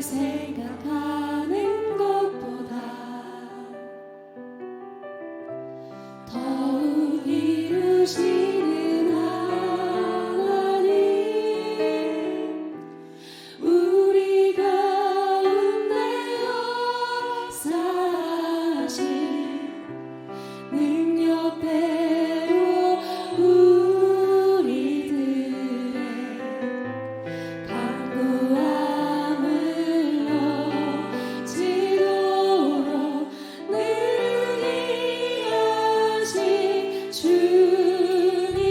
생각하는 것보다 더욱 이루시는 하나님, 우리 가운데 역사하신 능력대로 우리들의 강구함을 넘치도록 능히 하신 주님,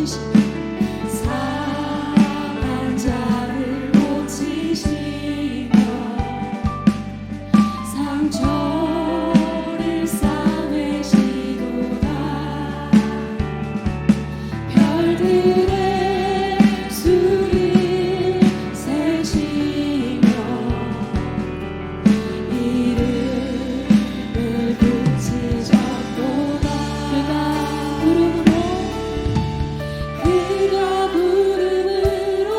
고치시며 상한 자를 고치시며 상처를 싸매시도다 별들의 수를 세시며 이름을 붙이셨도다 그가 구름으로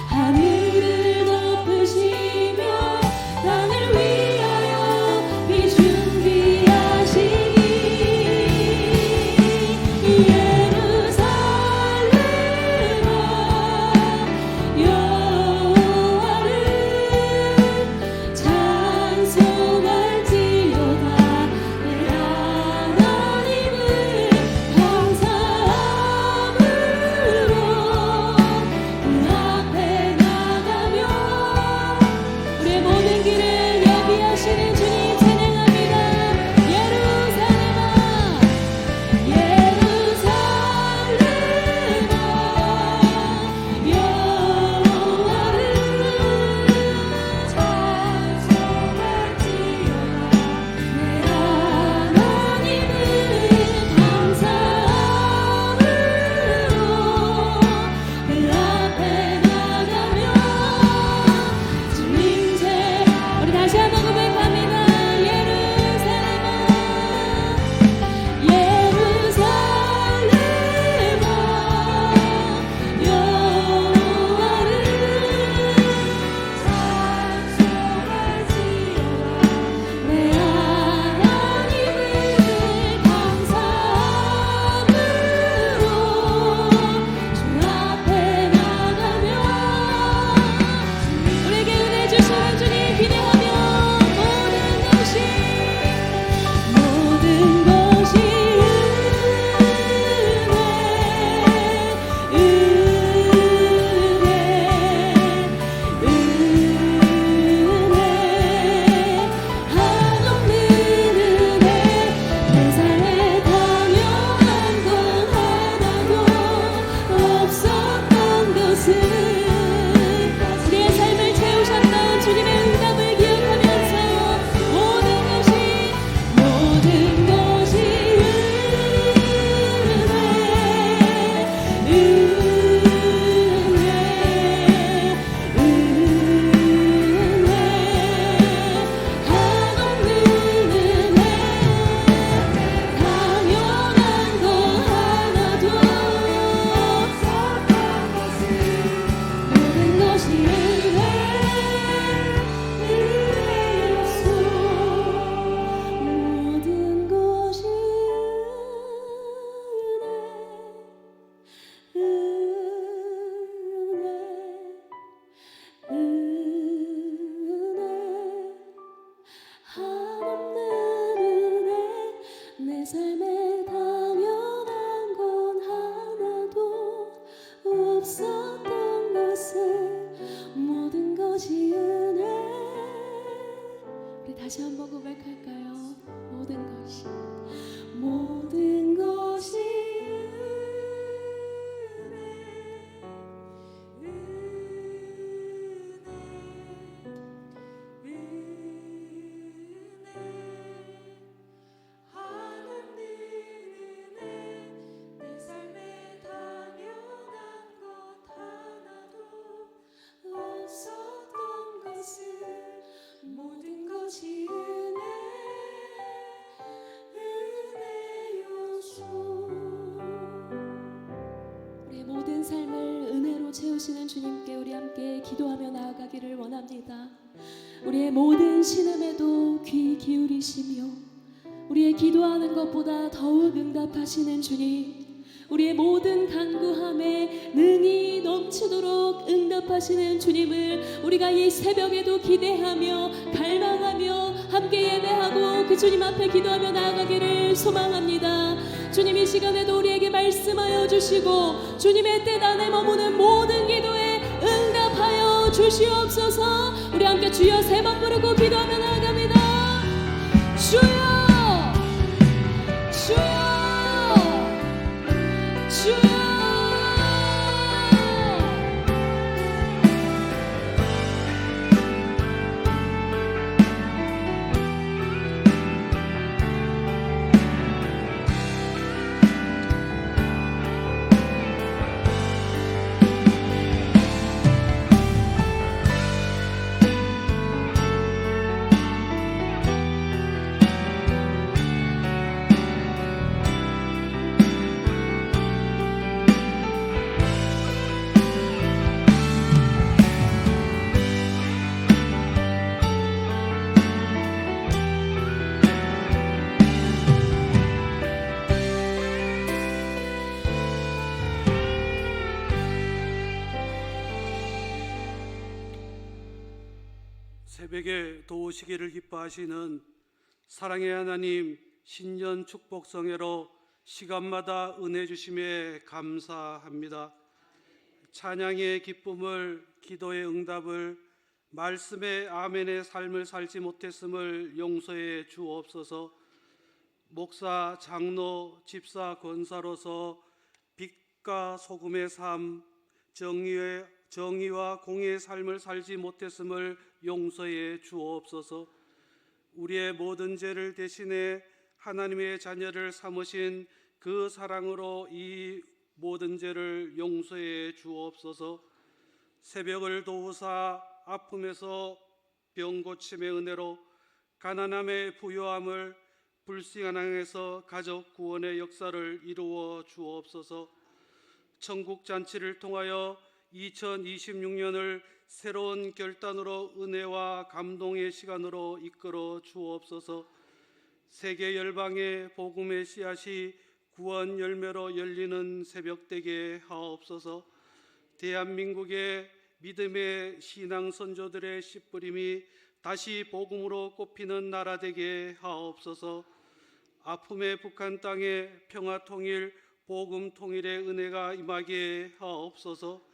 하늘을 덮으시며 땅을 위하여 비 준비하시니 예루살렘아 여호와를 찬송할지어다 내 하나님을 감사함으로 그 앞에 나가며 우리의 모든 길을 예비하시는 주님 찬양합니다. 예루살렘아 예루살렘아 여호와를 찬송할지어다 내 하나님을 감사함으로 그 앞에 나가며 주님께 우리 다시 한번 고백합니다. 예루살렘아 예루살렘아 여호와를 찬송할지어다 내 하나님을 감사함으로 주 앞에 나가며 우리에게 은혜 주시는 주님 기대하며 모든 것이 한없는 은혜 내 삶에 당연한 건 하나도 없었던 것은 우리의 삶을 채우셨던 주님의 응답을 기억하면서 모든 것이 한없는 은혜 당연한 건 하나도 없었던 것은 모든 것이 은혜였소 모든 것이 은혜 한없는 은혜 내 삶에 당연한 건 하나도 없었던 것은 모든 것이 은혜 우리 다시 한번 고백할까요? 모든 것이 모든 것이 은혜였소 우리의 모든 삶을 은혜로 채우시는 주님께 우리 함께 기도하며 나아가기를 원합니다. 우리의 모든 신음에도 귀 기울이시며 우리의 기도하는 것보다 더욱 응답하시는 주님 우리의 모든 간구함에 능히 넘치도록 응답하시는 주님을 우리가 이 새벽에도 기대하며 갈망하며 함께 예배하고 그 주님 앞에 기도하며 나아가기를 소망합니다. 주님 이 시간에도 우리에게 말씀하여 주시고 주님의 뜻 안에 머무는 모든 기도에 응답하여 주시옵소서. 우리 함께 주여 세 번 부르고 기도하며 나아갑니다. 주여 주여 주여 새벽에 도우시기를 기뻐하시는 사랑의 하나님, 신년 축복성회로 시간마다 은혜 주심에 감사합니다. 찬양의 기쁨을, 기도의 응답을, 말씀의 아멘의 삶을 살지 못했음을 용서해 주옵소서. 목사, 장로, 집사, 권사로서 빛과 소금의 삶, 정의와 공의의 삶을 살지 못했음을 용서해 주옵소서. 우리의 모든 죄를 대신해 하나님의 자녀를 삼으신 그 사랑으로 이 모든 죄를 용서해 주옵소서. 새벽을 도우사 아픔에서 병 고침의 은혜로 가난함의 부요함을, 불쌍함에서 가족 구원의 역사를 이루어 주옵소서. 천국 잔치를 통하여 2026년을 새로운 결단으로 은혜와 감동의 시간으로 이끌어 주옵소서. 세계 열방의 복음의 씨앗이 구원 열매로 열리는 새벽 되게 하옵소서. 대한민국의 믿음의 신앙 선조들의 씨뿌림이 다시 복음으로 꽃피는 나라 되게 하옵소서. 아픔의 북한 땅에 평화 통일, 복음 통일의 은혜가 임하게 하옵소서.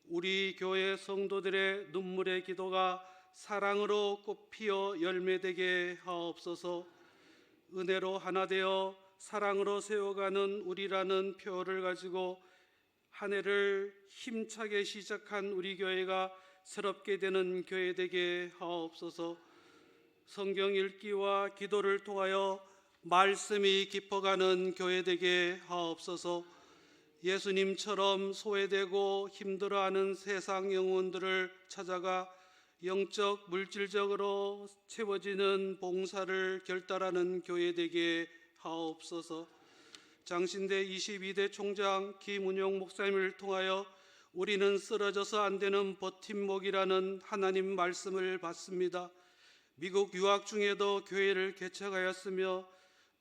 우리 교회 성도들의 눈물의 기도가 사랑으로 꽃피어 열매되게 하옵소서. 은혜로 하나 되어 사랑으로 세워가는 우리라는 표를 가지고 한 해를 힘차게 시작한 우리 교회가 새롭게 되는 교회 되게 하옵소서. 성경 읽기와 기도를 통하여 말씀이 깊어가는 교회 되게 하옵소서. 예수님처럼 소외되고 힘들어하는 세상 영혼들을 찾아가 영적 물질적으로 채워지는 봉사를 결단하는 교회 되게 하옵소서. 장신대 22대 총장 김은용 목사님을 통하여 우리는 쓰러져서 안 되는 버팀목이라는 하나님 말씀을 받습니다. 미국 유학 중에도 교회를 개척하였으며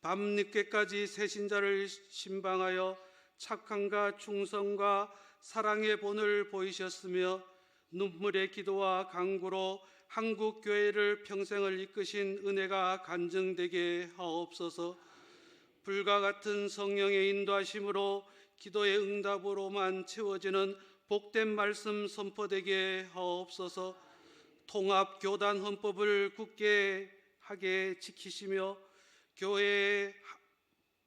밤늦게까지 새신자를 신방하여 착함과 충성과 사랑의 본을 보이셨으며 눈물의 기도와 간구로 한국 교회를 평생을 이끄신 은혜가 간증되게 하옵소서. 불과 같은 성령의 인도하심으로 기도의 응답으로만 채워지는 복된 말씀 선포되게 하옵소서. 통합 교단 헌법을 굳게 하게 지키시며 교회의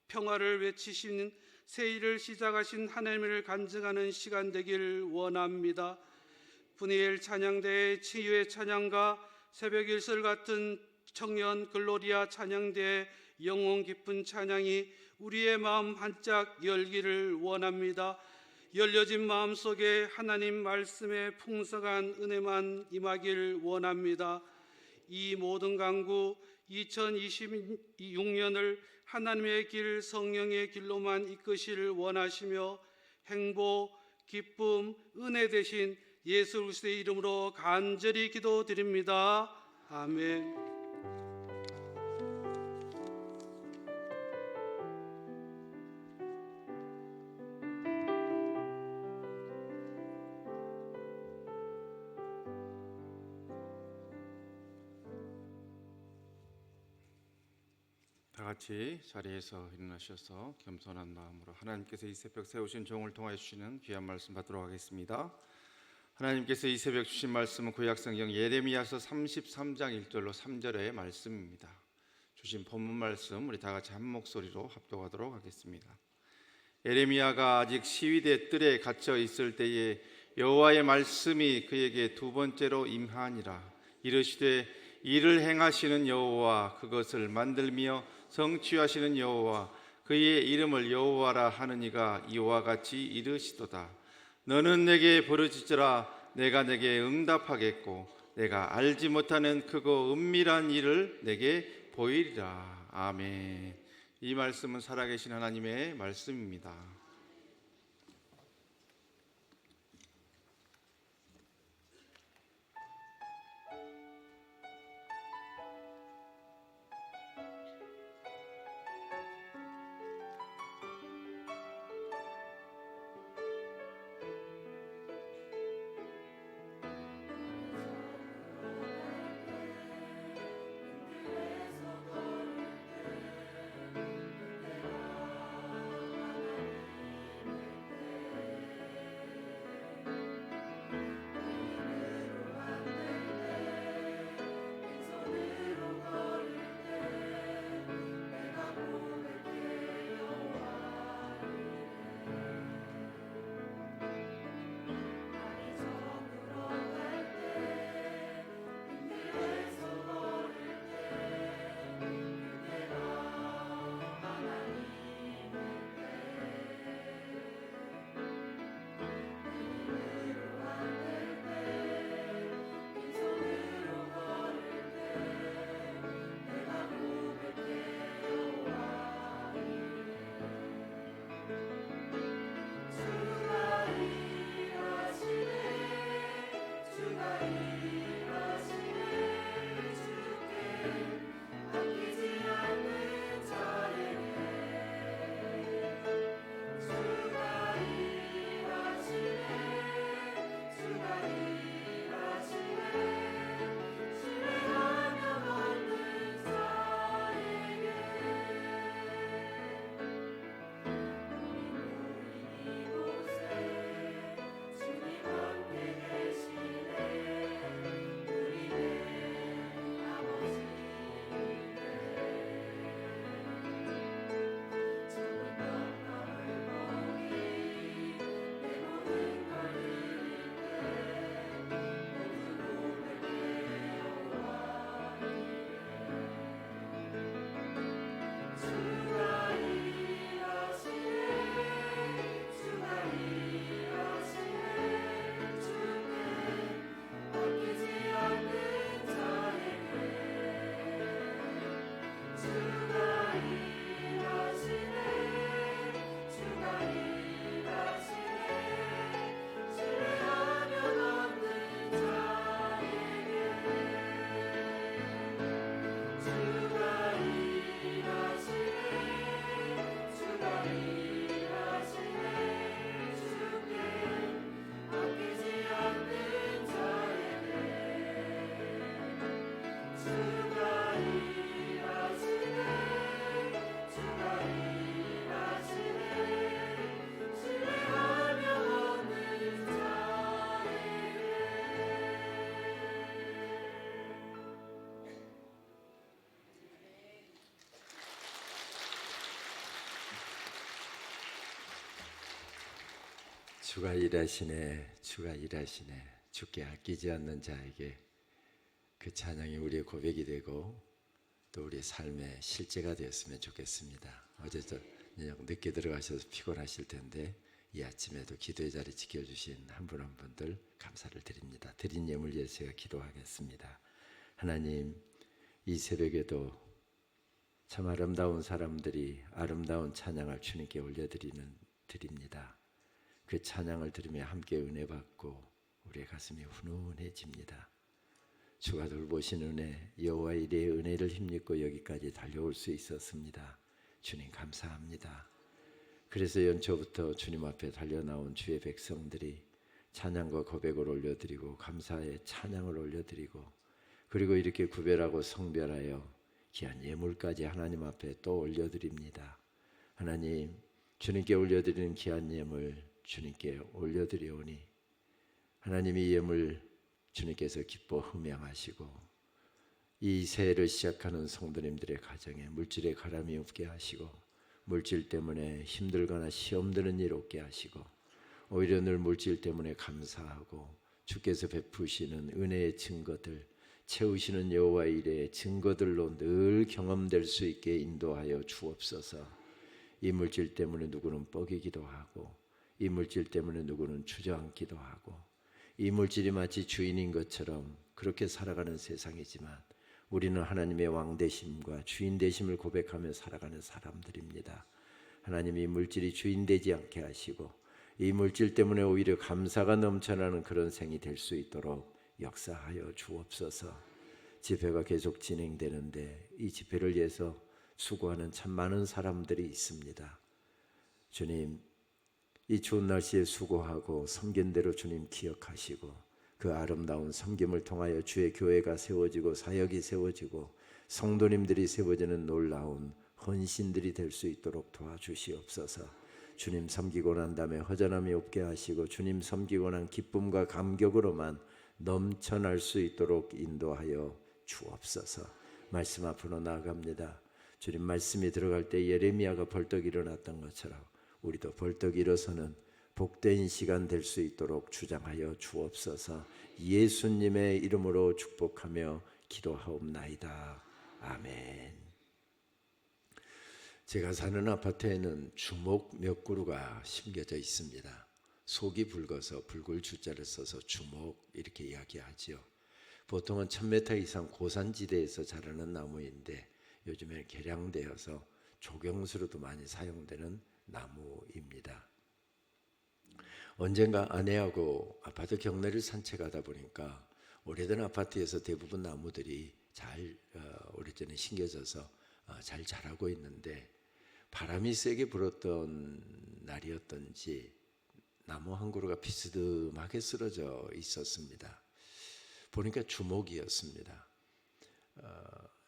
평화를 외치시는 새 일을 시작하신 하나님을 간증하는 시간 되길 원합니다. 분이엘 찬양대의 치유의 찬양과 새벽 일설 같은 청년 글로리아 찬양대의 영혼 깊은 찬양이 우리의 마음 반짝 열기를 원합니다. 열려진 마음 속에 하나님 말씀의 풍성한 은혜만 임하길 원합니다. 이 모든 간구 2026년을 하나님의 길, 성령의 길로만 이끄시를 원하시며 행복, 기쁨, 은혜 되신 예수 그리스도의 이름으로 간절히 기도드립니다. 아멘. 다 같이 자리에서 일어나셔서 겸손한 마음으로 하나님께서 이 새벽 세우신 종을 통하여 주시는 귀한 말씀 받도록 하겠습니다. 하나님께서 이 새벽 주신 말씀은 구약성경 예레미야서 33장 1절로 3절의 말씀입니다. 주신 본문 말씀 우리 다 같이 한 목소리로 합독하도록 하겠습니다. 예레미야가 아직 시위대 뜰에 갇혀 있을 때에 여호와의 말씀이 그에게 두 번째로 임하니라. 이르시되 이를 행하시는 여호와, 그것을 만들며 성취하시는 여호와, 그의 이름을 여호와라 하느니가 이와 같이 이르시도다. 너는 내게 부르짖으라. 내가 내게 응답하겠고 내가 알지 못하는 크고 은밀한 일을 내게 보이리라. 아멘. 이 말씀은 살아계신 하나님의 말씀입니다. 주가 일하시네, 주가 일하시네. 주께 아끼지 않는 자에게 그 찬양이 우리의 고백이 되고 또 우리의 삶의 실제가 되었으면 좋겠습니다. 어제 저녁 늦게 들어가셔서 피곤하실 텐데 이 아침에도 기도의 자리 지켜주신 한 분 한 분들 감사를 드립니다. 드린 예물 위해 제가 기도하겠습니다. 하나님, 이 새벽에도 참 아름다운 사람들이 아름다운 찬양을 주님께 드립니다. 그 찬양을 들으며 함께 은혜 받고 우리의 가슴이 훈훈해집니다. 주가 돌보신 은혜, 여호와 이레의 은혜를 힘입고 여기까지 달려올 수 있었습니다. 주님 감사합니다. 그래서 연초부터 주님 앞에 달려나온 주의 백성들이 찬양과 고백을 올려드리고 감사의 찬양을 올려드리고 그리고 이렇게 구별하고 성별하여 귀한 예물까지 하나님 앞에 또 올려드립니다. 하나님, 주님께 올려드리는 귀한 예물 주님께 올려드리오니 하나님 이 예물 주님께서 기뻐 흠양하시고 이 새해를 시작하는 성도님들의 가정에 물질의 가람이 없게 하시고 물질 때문에 힘들거나 시험 드는 일 없게 하시고 오히려 늘 물질 때문에 감사하고 주께서 베푸시는 은혜의 증거들 채우시는 여호와 일의 증거들로 늘 경험될 수 있게 인도하여 주옵소서. 이 물질 때문에 누구는 뻐기기도 하고 이 물질 때문에 누구는 주저앉기도 하고 이 물질이 마치 주인인 것처럼 그렇게 살아가는 세상이지만 우리는 하나님의 왕 되심과 주인 되심을 고백하며 살아가는 사람들입니다. 하나님이 이 물질이 주인 되지 않게 하시고 이 물질 때문에 오히려 감사가 넘쳐나는 그런 생이 될 수 있도록 역사하여 주옵소서. 집회가 계속 진행되는데 이 집회를 위해서 수고하는 참 많은 사람들이 있습니다. 주님, 이 추운 날씨에 수고하고 섬긴 대로 주님 기억하시고 그 아름다운 섬김을 통하여 주의 교회가 세워지고 사역이 세워지고 성도님들이 세워지는 놀라운 헌신들이 될 수 있도록 도와주시옵소서. 주님 섬기고 난 다음에 허전함이 없게 하시고 주님 섬기고 난 기쁨과 감격으로만 넘쳐날 수 있도록 인도하여 주옵소서. 말씀 앞으로 나아갑니다. 주님 말씀이 들어갈 때 예레미야가 벌떡 일어났던 것처럼 우리도 벌떡 일어서는 복된 시간 될 수 있도록 주장하여 주옵소서. 예수님의 이름으로 축복하며 기도하옵나이다. 아멘. 제가 사는 아파트에는 주목 몇 그루가 심겨져 있습니다. 속이 붉어서 붉을 주자를 써서 주목 이렇게 이야기하지요. 보통은 1000m 이상 고산지대에서 자라는 나무인데 요즘에는 개량되어서 조경수로도 많이 사용되는 나무입니다. 언젠가 아내하고 아파트 경내를 산책하다 보니까 오래된 아파트에서 대부분 나무들이 잘 오래전에 심겨져서 잘 자라고 있는데 바람이 세게 불었던 날이었던지 나무 한 그루가 비스듬하게 쓰러져 있었습니다. 보니까 주목이었습니다.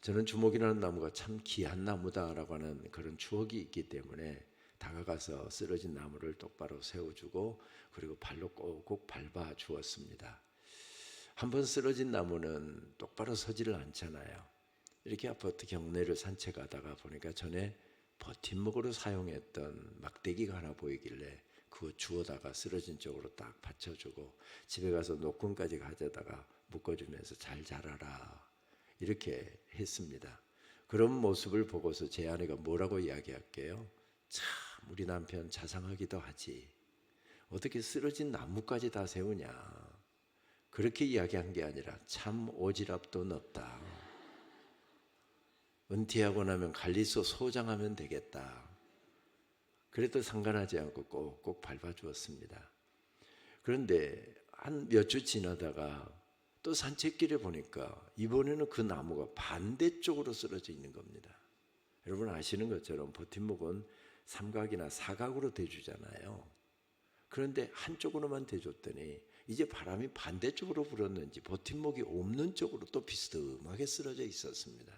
저는 주목이라는 나무가 참 귀한 나무다라고 하는 그런 추억이 있기 때문에 다가가서 쓰러진 나무를 똑바로 세워주고 그리고 발로 꼭꼭 밟아 주었습니다. 한번 쓰러진 나무는 똑바로 서지를 않잖아요. 이렇게 아파트 경내를 산책하다가 보니까 전에 버팀목으로 사용했던 막대기가 하나 보이길래 그거 주워다가 쓰러진 쪽으로 딱 받쳐주고 집에 가서 노끈까지 가져다가 묶어주면서 잘 자라라 이렇게 했습니다. 그런 모습을 보고서 제 아내가 뭐라고 이야기할게요? 참 우리 남편 자상하기도 하지 어떻게 쓰러진 나무까지 다 세우냐 그렇게 이야기한 게 아니라 참 오지랖도 넓다. 은퇴하고 나면 관리소 소장하면 되겠다. 그래도 상관하지 않고 꼭꼭 밟아주었습니다. 그런데 한 몇 주 지나다가 또 산책길에 보니까 이번에는 그 나무가 반대쪽으로 쓰러져 있는 겁니다. 여러분 아시는 것처럼 버팀목은 삼각이나 사각으로 대주잖아요. 그런데 한쪽으로만 대줬더니 이제 바람이 반대쪽으로 불었는지 버팀목이 없는 쪽으로 또 비스듬하게 쓰러져 있었습니다.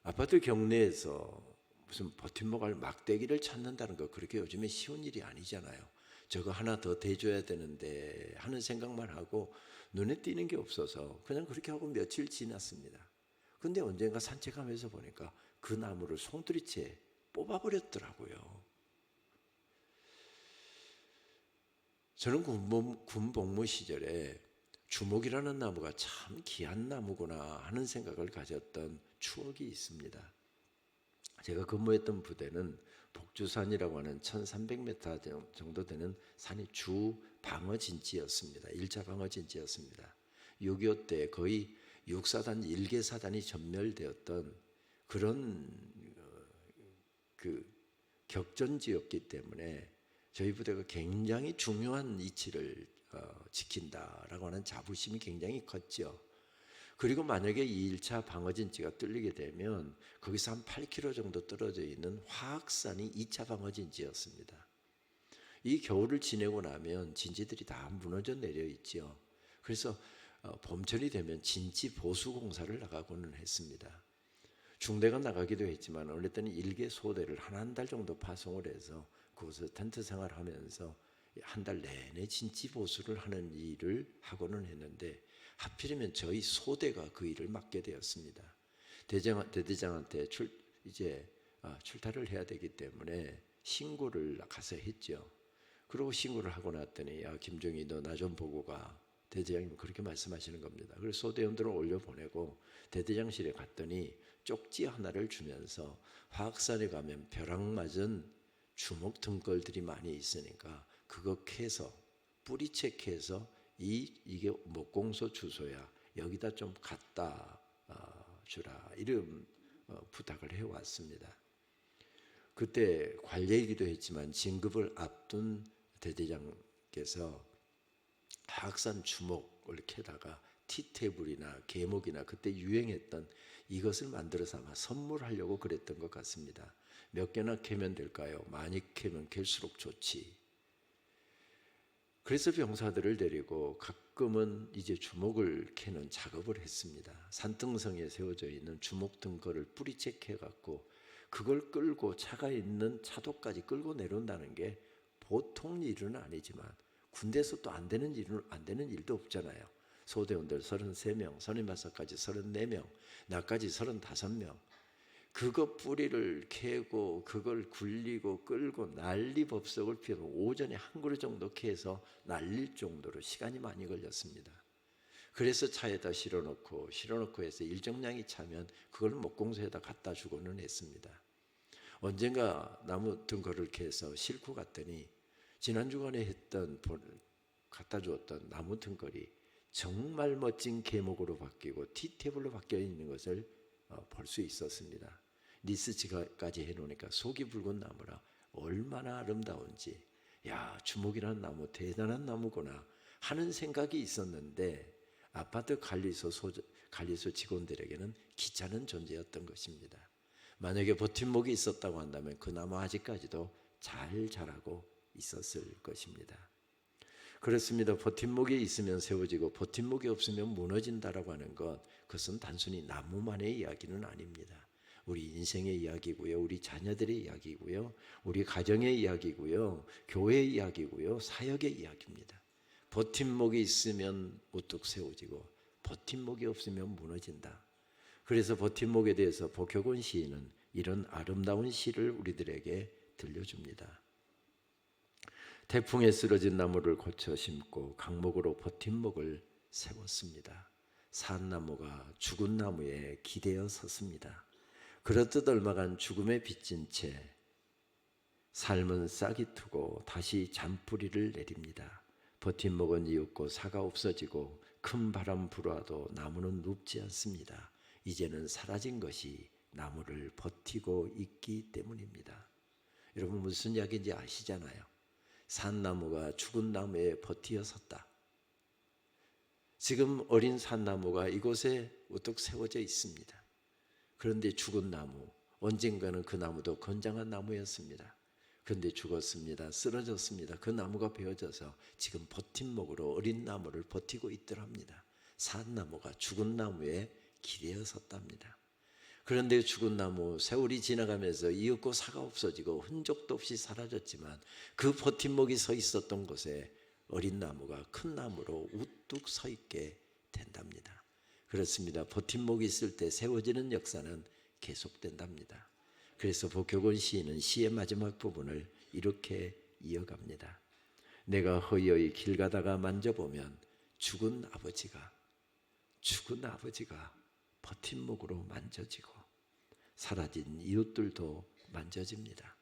아파트 경내에서 무슨 버팀목을 막대기를 찾는다는 거 그렇게 요즘에 쉬운 일이 아니잖아요. 저거 하나 더 대줘야 되는데 하는 생각만 하고 눈에 띄는 게 없어서 그냥 그렇게 하고 며칠 지났습니다. 근데 언젠가 산책하면서 보니까 그 나무를 송두리째 뽑아버렸더라고요. 저는 군 복무 시절에 주목이라는 나무가 참 귀한 나무구나 하는 생각을 가졌던 추억이 있습니다. 제가 근무했던 부대는 복주산이라고 하는 1300m 정도 되는 산이 주 방어진지였습니다. 1차 방어진지였습니다. 6.25 때 거의 육사단 1개 사단이 전멸되었던 그런 그 격전지였기 때문에 저희 부대가 굉장히 중요한 위치를 지킨다라고 하는 자부심이 굉장히 컸죠. 그리고 만약에 이 1차 방어진지가 뚫리게 되면 거기서 한 8km 정도 떨어져 있는 화학산이 2차 방어진지였습니다. 이 겨울을 지내고 나면 진지들이 다 무너져 내려 있죠. 그래서 봄철이 되면 진지 보수 공사를 나가고는 했습니다. 중대가 나가기도 했지만 어느 때는 1개 소대를 한 달 정도 파송을 해서 그곳에서 텐트 생활하면서 한 달 내내 진지 보수를 하는 일을 하고는 했는데 하필이면 저희 소대가 그 일을 맡게 되었습니다. 대대장한테 출타를 해야 되기 때문에 신고를 가서 했죠. 그리고 신고를 하고 났더니 야 김종희 너 나 좀 보고 가. 대대장님 그렇게 말씀하시는 겁니다. 그래서 소대원들을 올려보내고 대대장실에 갔더니 쪽지 하나를 주면서 화학산에 가면 벼락 맞은 주먹 등걸들이 많이 있으니까 그거 캐서 뿌리채 캐서 이게 목공소 주소야. 여기다 좀 갖다 주라. 이런 부탁을 해왔습니다. 그때 관례이기도 했지만 진급을 앞둔 대대장께서 화학산 주먹을 캐다가 티테이블이나 계목이나 그때 유행했던 이것을 만들어서 아마 선물하려고 그랬던 것 같습니다. 몇 개나 캐면 될까요? 많이 캐면 캘수록 좋지. 그래서 병사들을 데리고 가끔은 이제 주먹을 캐는 작업을 했습니다. 산등성에 세워져 있는 주먹 등거를 뿌리채 캐갖고 그걸 끌고 차가 있는 차도까지 끌고 내려온다는 게 보통 일은 아니지만 군대에서 또 안 되는 일도 없잖아요. 소대원들 33명, 선임마사까지 34명, 나까지 35명. 그거 뿌리를 캐고 그걸 굴리고 끌고 난리법석을 피우고 오전에 한 그루 정도 캐서 날릴 정도로 시간이 많이 걸렸습니다. 그래서 차에다 실어놓고 해서 일정량이 차면 그걸 목공소에다 갖다 주고는 했습니다. 언젠가 나무 등거를 캐서 싣고 갔더니 지난 주간에 갖다 주었던 나무 등걸이 정말 멋진 계목으로 바뀌고 티테이블로 바뀌어 있는 것을 볼 수 있었습니다. 리스치까지 해놓으니까 속이 붉은 나무라 얼마나 아름다운지 야 주목이라는 나무 대단한 나무구나 하는 생각이 있었는데 아파트 관리소 직원들에게는 귀찮은 존재였던 것입니다. 만약에 버팀목이 있었다고 한다면 그 나무 아직까지도 잘 자라고 있었을 것입니다. 그렇습니다. 버팀목이 있으면 세워지고 버팀목이 없으면 무너진다라고 하는 것, 그것은 단순히 나무만의 이야기는 아닙니다. 우리 인생의 이야기고요, 우리 자녀들의 이야기고요, 우리 가정의 이야기고요, 교회의 이야기고요, 사역의 이야기입니다. 버팀목이 있으면 우뚝 세워지고 버팀목이 없으면 무너진다. 그래서 버팀목에 대해서 복효곤 시인은 이런 아름다운 시를 우리들에게 들려줍니다. 태풍에 쓰러진 나무를 고쳐 심고 강목으로 버팀목을 세웠습니다. 산나무가 죽은 나무에 기대어 섰습니다. 그렇듯 얼마간 죽음에 빚진 채 삶은 싹이 트고 다시 잔뿌리를 내립니다. 버팀목은 이윽고 사가 없어지고 큰 바람 불어와도 나무는 눕지 않습니다. 이제는 사라진 것이 나무를 버티고 있기 때문입니다. 여러분 무슨 이야기인지 아시잖아요. 산나무가 죽은 나무에 버티어 섰다. 지금 어린 산나무가 이곳에 우뚝 세워져 있습니다. 그런데 죽은 나무, 언젠가는 그 나무도 건장한 나무였습니다. 그런데 죽었습니다. 쓰러졌습니다. 그 나무가 베어져서 지금 버팀목으로 어린 나무를 버티고 있더랍니다. 산나무가 죽은 나무에 기대어 섰답니다. 그런데 죽은 나무, 세월이 지나가면서 이윽고 사가 없어지고 흔적도 없이 사라졌지만 그 버팀목이 서 있었던 곳에 어린 나무가 큰 나무로 우뚝 서 있게 된답니다. 그렇습니다. 버팀목이 있을 때 세워지는 역사는 계속된답니다. 그래서 복효곤 시인은 시의 마지막 부분을 이렇게 이어갑니다. 내가 허여이 길 가다가 만져보면 죽은 아버지가 버팀목으로 만져지고 사라진 이웃들도 만져집니다.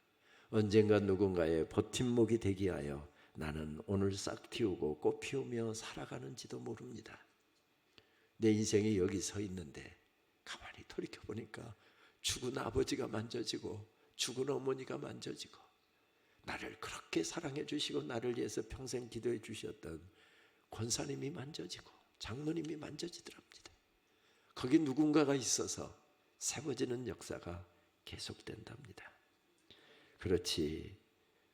언젠가 누군가의 버팀목이 되기 위하여 나는 오늘 싹 틔우고 꽃 피우며 살아가는지도 모릅니다. 내 인생이 여기 서 있는데 가만히 돌이켜보니까 죽은 아버지가 만져지고 죽은 어머니가 만져지고 나를 그렇게 사랑해 주시고 나를 위해서 평생 기도해 주셨던 권사님이 만져지고 장로님이 만져지더랍니다. 거기 누군가가 있어서 세워지는 역사가 계속된답니다. 그렇지,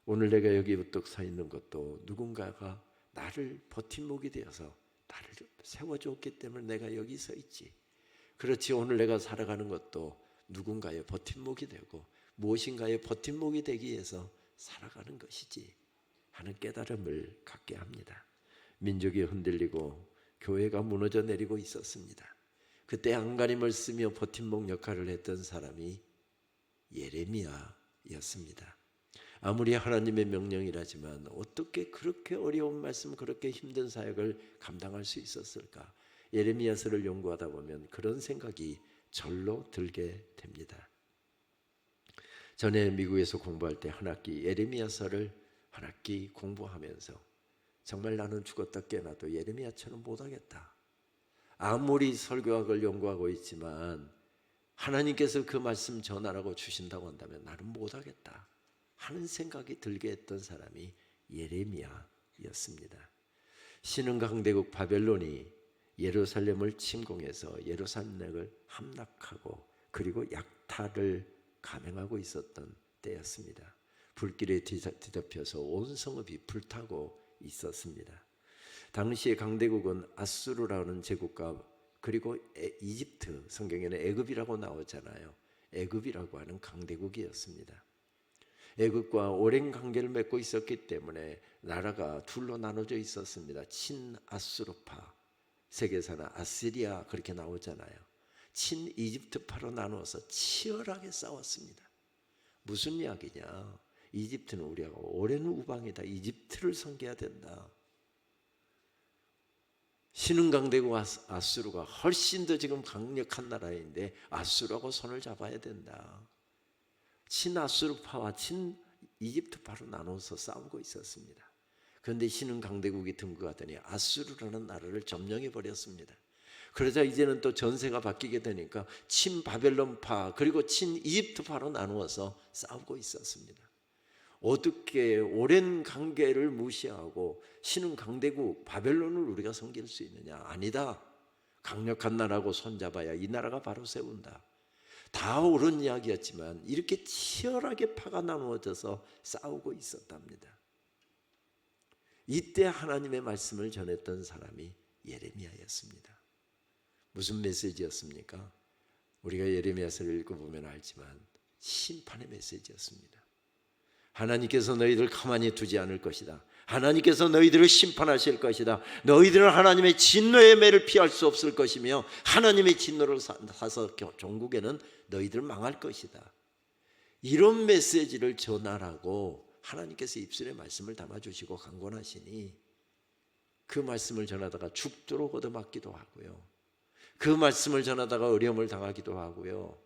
오늘 내가 여기 우뚝 서 있는 것도 누군가가 나를 버팀목이 되어서 나를 세워줬기 때문에 내가 여기 서 있지. 그렇지, 오늘 내가 살아가는 것도 누군가의 버팀목이 되고 무엇인가의 버팀목이 되기 위해서 살아가는 것이지 하는 깨달음을 갖게 합니다. 민족이 흔들리고 교회가 무너져 내리고 있었습니다. 그때 안간힘을 쓰며 버팀목 역할을 했던 사람이 예레미야였습니다. 아무리 하나님의 명령이라지만 어떻게 그렇게 어려운 말씀, 그렇게 힘든 사역을 감당할 수 있었을까? 예레미야서를 연구하다 보면 그런 생각이 절로 들게 됩니다. 전에 미국에서 공부할 때 한 학기 예레미야서를 한 학기 공부하면서 정말 나는 죽었다 깨어나도 예레미야처럼 못하겠다. 아무리 설교학을 연구하고 있지만 하나님께서 그 말씀 전하라고 주신다고 한다면 나는 못하겠다 하는 생각이 들게 했던 사람이 예레미야였습니다. 신흥 강대국 바벨론이 예루살렘을 침공해서 예루살렘을 함락하고 그리고 약탈을 감행하고 있었던 때였습니다. 불길에 뒤덮여서 온 성읍이 불타고 있었습니다. 당시의 강대국은 아수르라는 제국과 그리고 이집트, 성경에는 애굽이라고 나오잖아요. 애굽이라고 하는 강대국이었습니다. 애굽과 오랜 관계를 맺고 있었기 때문에 나라가 둘로 나눠져 있었습니다. 친아수르파, 세계사나 아시리아 그렇게 나오잖아요. 친이집트파로 나누어서 치열하게 싸웠습니다. 무슨 이야기냐? 이집트는 우리가 오랜 우방이다. 이집트를 섬겨야 된다. 신흥강대국 아수르가 훨씬 더 지금 강력한 나라인데 아수르하고 손을 잡아야 된다. 친아수르파와 친이집트파로 나눠서 싸우고 있었습니다. 그런데 신흥강대국이 등극하더니 아수르라는 나라를 점령해 버렸습니다. 그러자 이제는 또 전세가 바뀌게 되니까 친바벨론파 그리고 친이집트파로 나누어서 싸우고 있었습니다. 어떻게 오랜 관계를 무시하고 신흥 강대국 바벨론을 우리가 섬길 수 있느냐? 아니다. 강력한 나라고 손잡아야 이 나라가 바로 세운다. 다 옳은 이야기였지만 이렇게 치열하게 파가 나누어져서 싸우고 있었답니다. 이때 하나님의 말씀을 전했던 사람이 예레미야였습니다. 무슨 메시지였습니까? 우리가 예레미야서를 읽어보면 알지만 심판의 메시지였습니다. 하나님께서 너희들 가만히 두지 않을 것이다. 하나님께서 너희들을 심판하실 것이다. 너희들은 하나님의 진노의 매를 피할 수 없을 것이며 하나님의 진노를 사서 종국에는 너희들 망할 것이다. 이런 메시지를 전하라고 하나님께서 입술에 말씀을 담아주시고 강권하시니 그 말씀을 전하다가 죽도록 얻어맞기도 하고요. 그 말씀을 전하다가 어려움을 당하기도 하고요.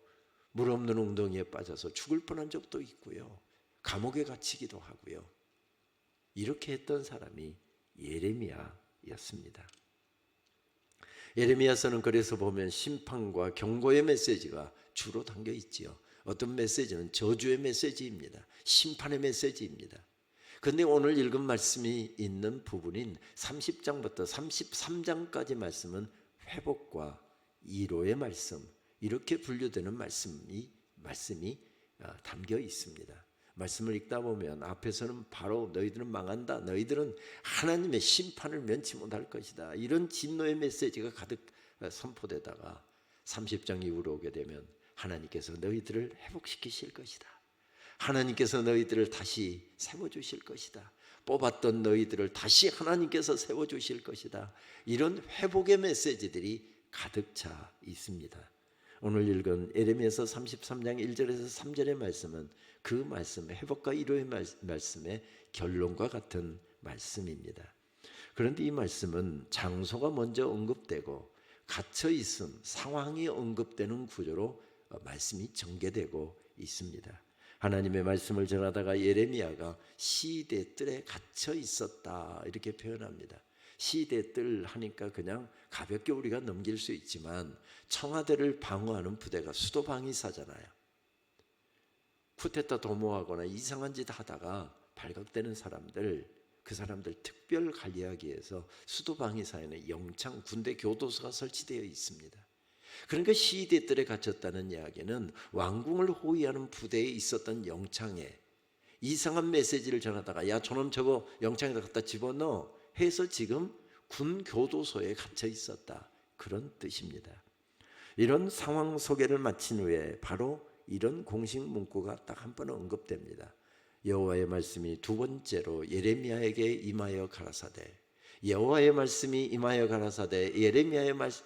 물 없는 웅덩이에 빠져서 죽을 뻔한 적도 있고요. 감옥에 갇히기도 하고요. 이렇게 했던 사람이 예레미야였습니다. 예레미야서는 그래서 보면 심판과 경고의 메시지가 주로 담겨 있지요. 어떤 메시지는 저주의 메시지입니다. 심판의 메시지입니다. 그런데 오늘 읽은 말씀이 있는 부분인 30장부터 33장까지 말씀은 회복과 위로의 말씀, 이렇게 분류되는 말씀이 담겨 있습니다. 말씀을 읽다 보면 앞에서는 바로 너희들은 망한다, 너희들은 하나님의 심판을 면치 못할 것이다, 이런 진노의 메시지가 가득 선포되다가 30장 이후로 오게 되면 하나님께서 너희들을 회복시키실 것이다, 하나님께서 너희들을 다시 세워주실 것이다, 뽑았던 너희들을 다시 하나님께서 세워주실 것이다, 이런 회복의 메시지들이 가득 차 있습니다. 오늘 읽은 예레미야서 33장 1절에서 3절의 말씀은 그 말씀, 회복과 위로의 말씀의 결론과 같은 말씀입니다. 그런데 이 말씀은 장소가 먼저 언급되고 갇혀 있음, 상황이 언급되는 구조로 말씀이 전개되고 있습니다. 하나님의 말씀을 전하다가 예레미야가 시대 뜰에 갇혀 있었다 이렇게 표현합니다. 시대 뜰 하니까 그냥 가볍게 우리가 넘길 수 있지만 청와대를 방어하는 부대가 수도방위사잖아요. 쿠데타 도모하거나 이상한 짓 하다가 발각되는 사람들, 그 사람들 특별 관리하기 위해서 수도방위사에는 영창 군대 교도소가 설치되어 있습니다. 그러니까 시대 뜰에 갇혔다는 이야기는 왕궁을 호위하는 부대에 있었던 영창에 이상한 메시지를 전하다가 야 저놈 저거 영창에다 갖다 집어넣어 해서 지금 군 교도소에 갇혀 있었다, 그런 뜻입니다. 이런 상황 소개를 마친 후에 바로 이런 공식 문구가 딱 한 번 언급됩니다. 여호와의 말씀이 두 번째로 예레미야에게 임하여 가라사대, 여호와의 말씀이 임하여 가라사대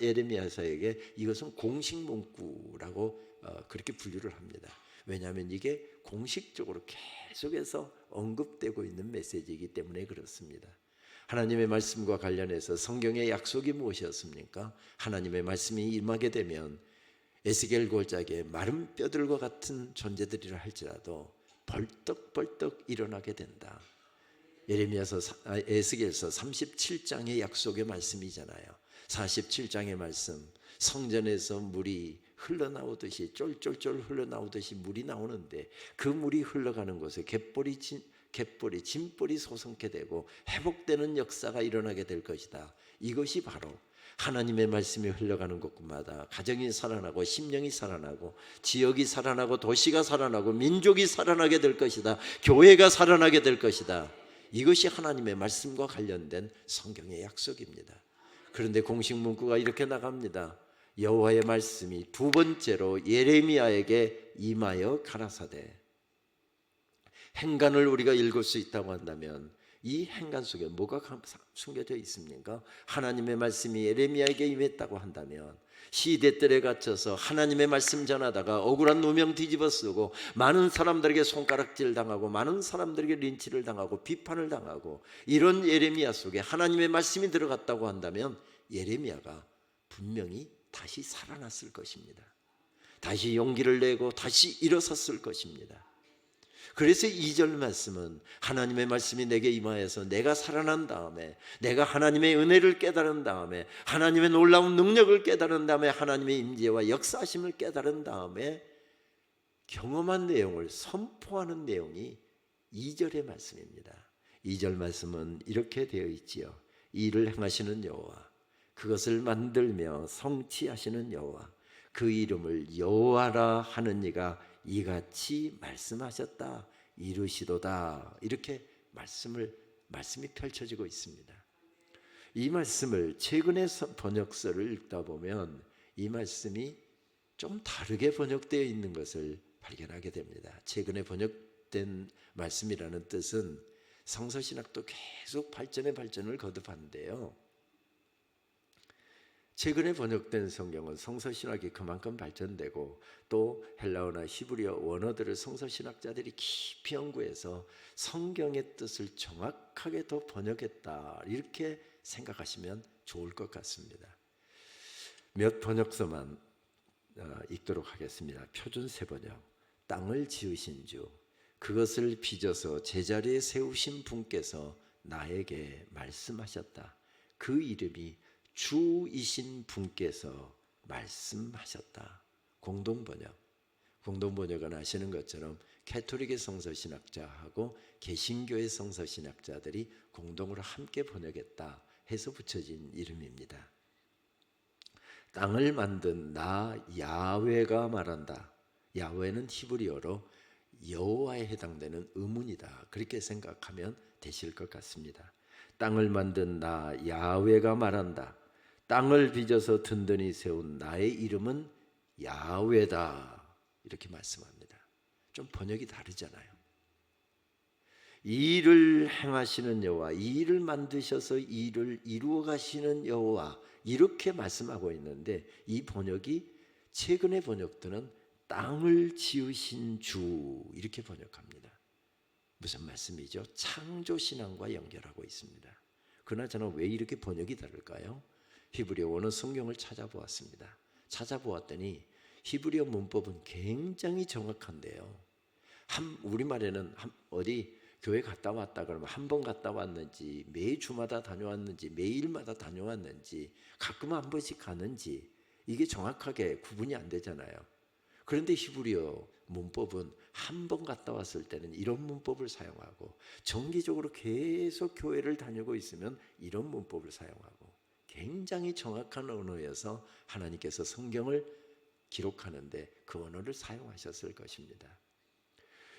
예레미야서에게 이것은 공식 문구라고 그렇게 분류를 합니다. 왜냐하면 이게 공식적으로 계속해서 언급되고 있는 메시지이기 때문에 그렇습니다. 하나님의 말씀과 관련해서 성경의 약속이 무엇이었습니까? 하나님의 말씀이 임하게 되면 에스겔 골짜기에 마른 뼈들과 같은 존재들이라 할지라도 벌떡벌떡 일어나게 된다. 에스겔서 37장의 약속의 말씀이잖아요. 47장의 말씀, 성전에서 물이 흘러나오듯이 쫄쫄쫄 흘러나오듯이 물이 나오는데 그 물이 흘러가는 곳에 갯벌이 진벌이 솟게 되고 회복되는 역사가 일어나게 될 것이다. 이것이 바로 하나님의 말씀이 흘러가는 곳마다 가정이 살아나고 심령이 살아나고 지역이 살아나고 도시가 살아나고 민족이 살아나게 될 것이다. 교회가 살아나게 될 것이다. 이것이 하나님의 말씀과 관련된 성경의 약속입니다. 그런데 공식 문구가 이렇게 나갑니다. 여호와의 말씀이 두 번째로 예레미야에게 임하여 가라사대. 행간을 우리가 읽을 수 있다고 한다면 이 행간 속에 뭐가 숨겨져 있습니까? 하나님의 말씀이 예레미야에게 임했다고 한다면 시대들에 갇혀서 하나님의 말씀 전하다가 억울한 누명 뒤집어 쓰고 많은 사람들에게 손가락질 당하고 많은 사람들에게 린치를 당하고 비판을 당하고 이런 예레미야 속에 하나님의 말씀이 들어갔다고 한다면 예레미야가 분명히 다시 살아났을 것입니다. 다시 용기를 내고 다시 일어섰을 것입니다. 그래서 2절 말씀은 하나님의 말씀이 내게 임하여서 내가 살아난 다음에 내가 하나님의 은혜를 깨달은 다음에 하나님의 놀라운 능력을 깨달은 다음에 하나님의 임재와 역사하심을 깨달은 다음에 경험한 내용을 선포하는 내용이 2절의 말씀입니다. 2절 말씀은 이렇게 되어 있지요. 이 일을 행하시는 여호와, 그것을 만들며 성취하시는 여호와, 그 이름을 여호와라 하는 이가 이같이 말씀하셨다 이르시도다. 이렇게 말씀이 펼쳐지고 있습니다. 이 말씀을 최근의 번역서를 읽다 보면 이 말씀이 좀 다르게 번역되어 있는 것을 발견하게 됩니다. 최근에 번역된 말씀이라는 뜻은 성서신학도 계속 발전을 거듭하는데요. 최근에 번역된 성경은 성서신학이 그만큼 발전되고 또 헬라어나 히브리어 원어들을 성서신학자들이 깊이 연구해서 성경의 뜻을 정확하게 더 번역했다, 이렇게 생각하시면 좋을 것 같습니다. 몇 번역서만 읽도록 하겠습니다. 표준 세번역. 땅을 지으신 주, 그것을 빚어서 제자리에 세우신 분께서 나에게 말씀하셨다. 그 이름이 주이신 분께서 말씀하셨다. 공동번역은 아시는 것처럼 캐토릭의 성서신학자하고 개신교의 성서신학자들이 공동으로 함께 번역했다 해서 붙여진 이름입니다. 땅을 만든 나 야훼가 말한다. 야훼는 히브리어로 여호와에 해당되는 의문이다, 그렇게 생각하면 되실 것 같습니다. 땅을 만든 나 야훼가 말한다. 땅을 빚어서 든든히 세운 나의 이름은 야훼다, 이렇게 말씀합니다. 좀 번역이 다르잖아요. 이 일을 행하시는 여호와, 이 일을 만드셔서 이 일을 이루어 가시는 여호와, 이렇게 말씀하고 있는데 이 번역이 최근의 번역들은 땅을 지으신 주 이렇게 번역합니다. 무슨 말씀이죠? 창조신앙과 연결하고 있습니다. 그나저나 왜 이렇게 번역이 다를까요? 히브리어어는 성경을 찾아보았습니다. 찾아보았더니 히브리어 문법은 굉장히 정확한데요. 우리말에는 어디 교회 갔다 왔다 그러면 한 번 갔다 왔는지, 매주마다 다녀왔는지, 매일마다 다녀왔는지, 가끔 한 번씩 가는지 이게 정확하게 구분이 안 되잖아요. 그런데 히브리어 문법은 한 번 갔다 왔을 때는 이런 문법을 사용하고, 정기적으로 계속 교회를 다니고 있으면 이런 문법을 사용하고, 굉장히 정확한 언어여서 하나님께서 성경을 기록하는데 그 언어를 사용하셨을 것입니다.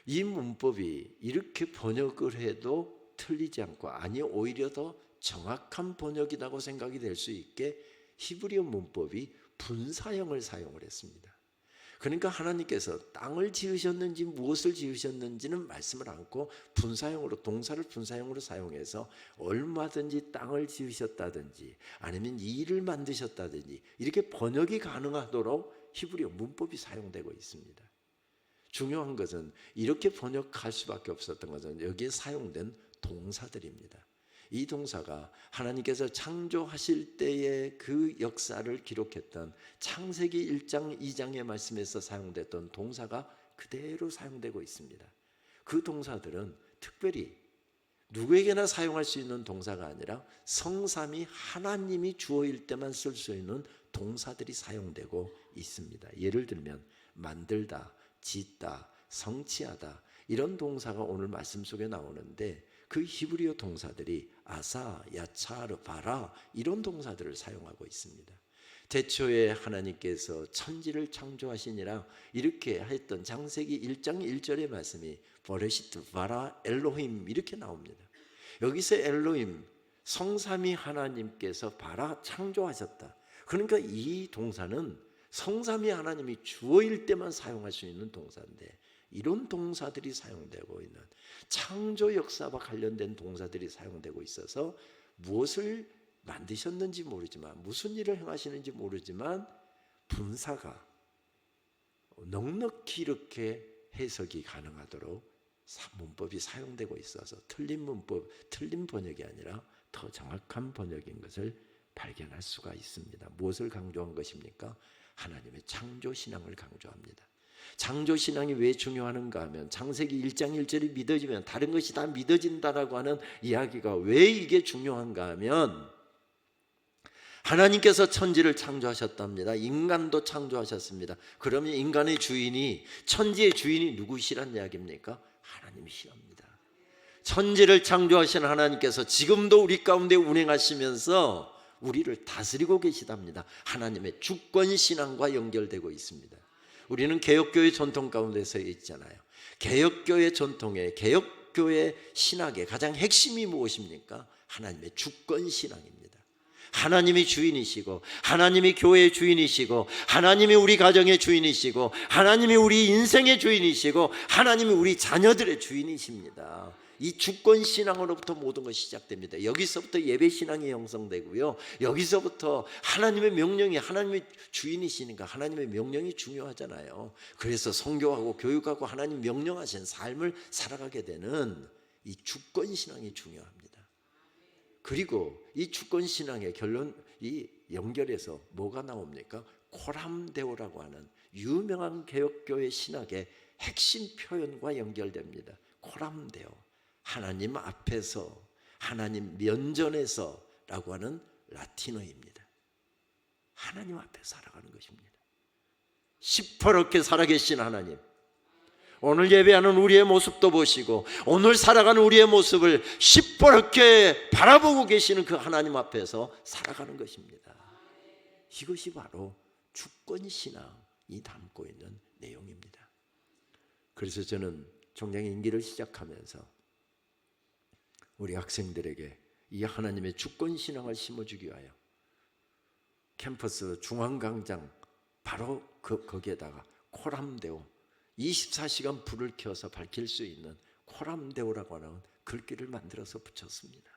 이 문법이 이렇게 번역을 해도 틀리지 않고, 아니 오히려 더 정확한 번역이라고 생각이 될 수 있게 히브리어 문법이 분사형을 사용을 했습니다. 그러니까 하나님께서 땅을 지으셨는지 무엇을 지으셨는지는 말씀을 않고 분사형으로, 동사를 분사형으로 사용해서 얼마든지 땅을 지으셨다든지 아니면 일을 만드셨다든지 이렇게 번역이 가능하도록 히브리어 문법이 사용되고 있습니다. 중요한 것은 이렇게 번역할 수밖에 없었던 것은 여기에 사용된 동사들입니다. 이 동사가 하나님께서 창조하실 때의 그 역사를 기록했던 창세기 1장 2장의 말씀에서 사용됐던 동사가 그대로 사용되고 있습니다. 그 동사들은 특별히 누구에게나 사용할 수 있는 동사가 아니라 성삼위 하나님이 주어일 때만 쓸 수 있는 동사들이 사용되고 있습니다. 예를 들면 만들다, 짓다, 성취하다 이런 동사가 오늘 말씀 속에 나오는데, 그 히브리어 동사들이 아사, 야차르, 바라 이런 동사들을 사용하고 있습니다. 태초에 하나님께서 천지를 창조하시니라 이렇게 했던 창세기 1장 1절의 말씀이 버레시트 바라 엘로힘 이렇게 나옵니다. 여기서 엘로힘, 성삼위 하나님께서 바라 창조하셨다. 그러니까 이 동사는 성삼위 하나님이 주어일 때만 사용할 수 있는 동사인데, 이런 동사들이 사용되고 있는, 창조 역사와 관련된 동사들이 사용되고 있어서 무엇을 만드셨는지 모르지만, 무슨 일을 행하시는지 모르지만 분사가 넉넉히 이렇게 해석이 가능하도록 문법이 사용되고 있어서 틀린 문법, 틀린 번역이 아니라 더 정확한 번역인 것을 발견할 수가 있습니다. 무엇을 강조한 것입니까? 하나님의 창조신앙을 강조합니다. 창조신앙이 왜 중요한가 하면, 창세기 1장 1절이 믿어지면 다른 것이 다 믿어진다라고 하는 이야기가 왜 이게 중요한가 하면, 하나님께서 천지를 창조하셨답니다. 인간도 창조하셨습니다. 그러면 인간의 주인이, 천지의 주인이 누구시란 이야기입니까? 하나님이시랍니다. 천지를 창조하신 하나님께서 지금도 우리 가운데 운행하시면서 우리를 다스리고 계시답니다. 하나님의 주권신앙과 연결되고 있습니다. 우리는 개혁교회 전통 가운데 서 있잖아요. 개혁교회 전통의, 개혁교회 신학의 가장 핵심이 무엇입니까? 하나님의 주권신앙입니다. 하나님이 주인이시고, 하나님이 교회의 주인이시고, 하나님이 우리 가정의 주인이시고, 하나님이 우리 인생의 주인이시고, 하나님이 우리 자녀들의 주인이십니다. 이 주권신앙으로부터 모든 것이 시작됩니다. 여기서부터 예배신앙이 형성되고요, 여기서부터 하나님의 명령이, 하나님의 주인이시니까 하나님의 명령이 중요하잖아요. 그래서 선교하고 교육하고 하나님 명령하신 삶을 살아가게 되는 이 주권신앙이 중요합니다. 그리고 이 주권신앙의 결론, 이 연결해서 뭐가 나옵니까? 코람데오라고 하는 유명한 개혁교회 신학의 핵심 표현과 연결됩니다. 코람데오, 하나님 앞에서, 하나님 면전에서 라고 하는 라틴어입니다. 하나님 앞에 살아가는 것입니다. 시퍼렇게 살아계신 하나님, 오늘 예배하는 우리의 모습도 보시고 오늘 살아가는 우리의 모습을 시퍼렇게 바라보고 계시는 그 하나님 앞에서 살아가는 것입니다. 이것이 바로 주권신앙이 담고 있는 내용입니다. 그래서 저는 종량 임기를 시작하면서 우리 학생들에게 이 하나님의 주권신앙을 심어주기 위하여 캠퍼스 중앙광장 바로 거기에다가 코람데오, 24시간 불을 켜서 밝힐 수 있는 코람데오라고 하는 글귀를 만들어서 붙였습니다.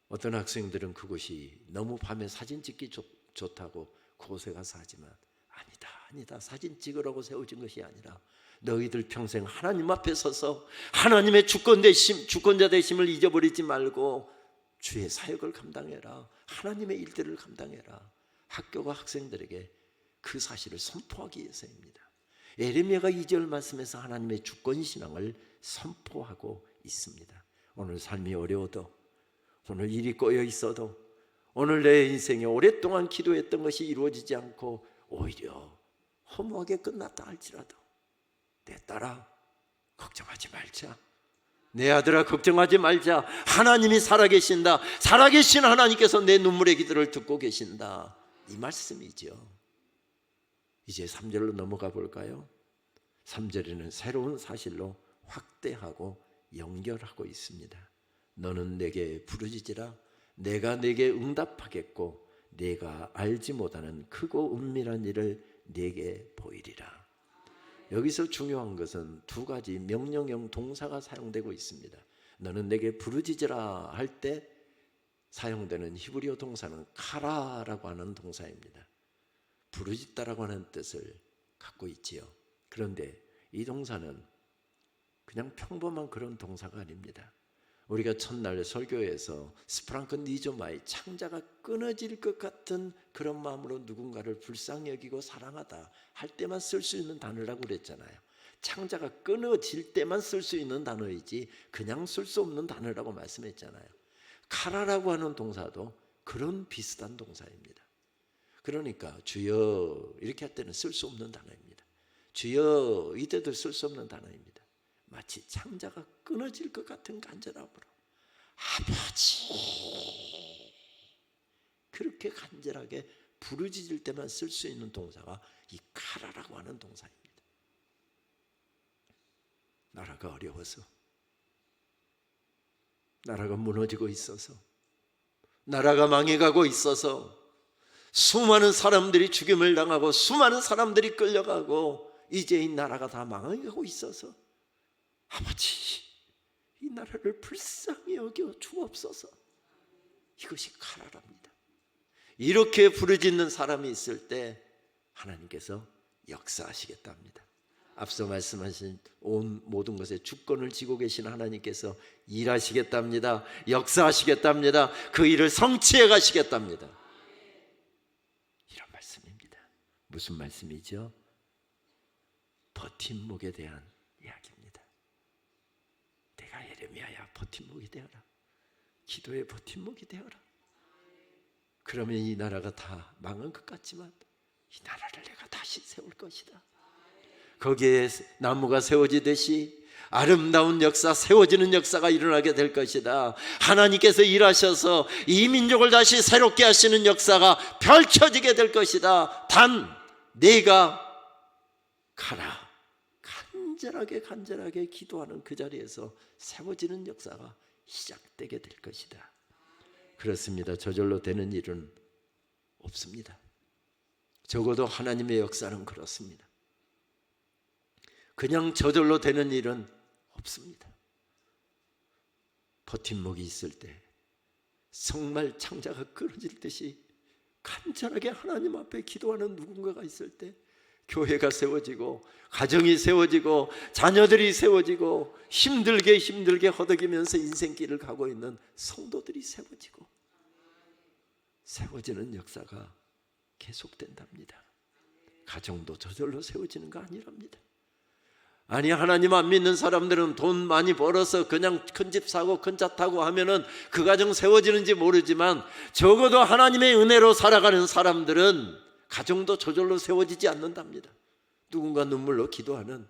어떤 학생들은 그곳이 너무 밤에 사진 찍기 좋다고 그곳에 가서 하지만, 아니다. 사진 찍으라고 세워진 것이 아니라 너희들 평생 하나님 앞에 서서 하나님의 주권자 되심을 잊어버리지 말고 주의 사역을 감당해라. 하나님의 일들을 감당해라. 학교가 학생들에게 그 사실을 선포하기 위해서입니다. 예레미야가 2절 말씀에서 하나님의 주권신앙을 선포하고 있습니다. 오늘 삶이 어려워도, 오늘 일이 꼬여 있어도, 오늘 내 인생에 오랫동안 기도했던 것이 이루어지지 않고 오히려 허무하게 끝났다 할지라도 내 딸아 걱정하지 말자, 내 아들아 걱정하지 말자. 하나님이 살아계신다. 살아계신 하나님께서 내 눈물의 기도를 듣고 계신다. 이 말씀이죠. 이제 3절로 넘어가 볼까요? 3절에는 새로운 사실로 확대하고 연결하고 있습니다. 너는 내게 부르짖으라. 내가 내게 응답하겠고 내가 알지 못하는 크고 은밀한 일을 내게 보이리라. 여기서 중요한 것은 두 가지 명령형 동사가 사용되고 있습니다. 너는 내게 부르짖으라 할 때 사용되는 히브리어 동사는 카라라고 하는 동사입니다. 부르짖다라고 하는 뜻을 갖고 있지요. 그런데 이 동사는 그냥 평범한 그런 동사가 아닙니다. 우리가 첫날 설교에서 스프랑크 니조마이, 창자가 끊어질 것 같은 그런 마음으로 누군가를 불쌍히 여기고 사랑하다 할 때만 쓸 수 있는 단어라고 그랬잖아요. 창자가 끊어질 때만 쓸 수 있는 단어이지 그냥 쓸 수 없는 단어라고 말씀했잖아요. 카라라고 하는 동사도 그런 비슷한 동사입니다. 그러니까 주여 이렇게 할 때는 쓸 수 없는 단어입니다. 주여 이때도 쓸 수 없는 단어입니다. 마치 창자가 끊어질 것 같은 간절함으로 아버지 그렇게 간절하게 부르짖을 때만 쓸 수 있는 동사가 이 카라라고 하는 동사입니다. 나라가 어려워서, 나라가 무너지고 있어서, 나라가 망해가고 있어서 수많은 사람들이 죽임을 당하고 수많은 사람들이 끌려가고 이제 이 나라가 다 망해가고 있어서 아버지 이 나라를 불쌍히 여겨 주옵소서. 이것이 카라랍니다. 이렇게 부르짖는 사람이 있을 때 하나님께서 역사하시겠답니다. 앞서 말씀하신 모든 것에 주권을 쥐고 계신 하나님께서 일하시겠답니다. 역사하시겠답니다. 그 일을 성취해 가시겠답니다. 이런 말씀입니다. 무슨 말씀이죠? 버팀목에 대한 이야기입니다. 내가 예레미야야 버팀목이 되어라. 기도의 버팀목이 되어라. 그러면 이 나라가 다 망한 것 같지만 이 나라를 내가 다시 세울 것이다. 거기에 나무가 세워지듯이 아름다운 역사, 세워지는 역사가 일어나게 될 것이다. 하나님께서 일하셔서 이 민족을 다시 새롭게 하시는 역사가 펼쳐지게 될 것이다. 단 내가 가라. 간절하게 기도하는 그 자리에서 세워지는 역사가 시작되게 될 것이다. 그렇습니다. 저절로 되는 일은 없습니다. 적어도 하나님의 역사는 그렇습니다. 그냥 저절로 되는 일은 없습니다. 버팀목이 있을 때 정말 창자가 끊어질 듯이 간절하게 하나님 앞에 기도하는 누군가가 있을 때 교회가 세워지고 가정이 세워지고 자녀들이 세워지고 힘들게 허덕이면서 인생길을 가고 있는 성도들이 세워지고 세워지는 역사가 계속된답니다. 가정도 저절로 세워지는 거 아니랍니다. 아니 하나님 안 믿는 사람들은 돈 많이 벌어서 그냥 큰 집 사고 큰 차 타고 하면은 그 가정 세워지는지 모르지만 적어도 하나님의 은혜로 살아가는 사람들은 가정도 저절로 세워지지 않는답니다. 누군가 눈물로 기도하는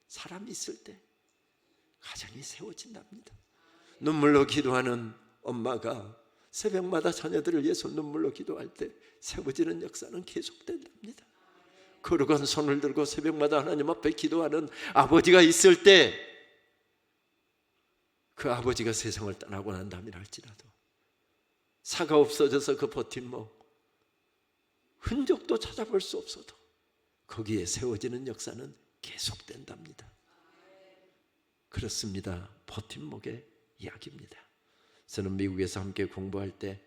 사람이 있을 때 가정이 세워진답니다. 눈물로 기도하는 엄마가 새벽마다 자녀들을 위해서 눈물로 기도할 때 세워지는 역사는 계속된답니다. 거룩한 손을 들고 새벽마다 하나님 앞에 기도하는 아버지가 있을 때 그 아버지가 세상을 떠나고 난다면 할지라도 사가 없어져서 그 버팀목 흔적도 찾아볼 수 없어도 거기에 세워지는 역사는 계속된답니다. 그렇습니다. 버팀목의 이야기입니다. 저는 미국에서 함께 공부할 때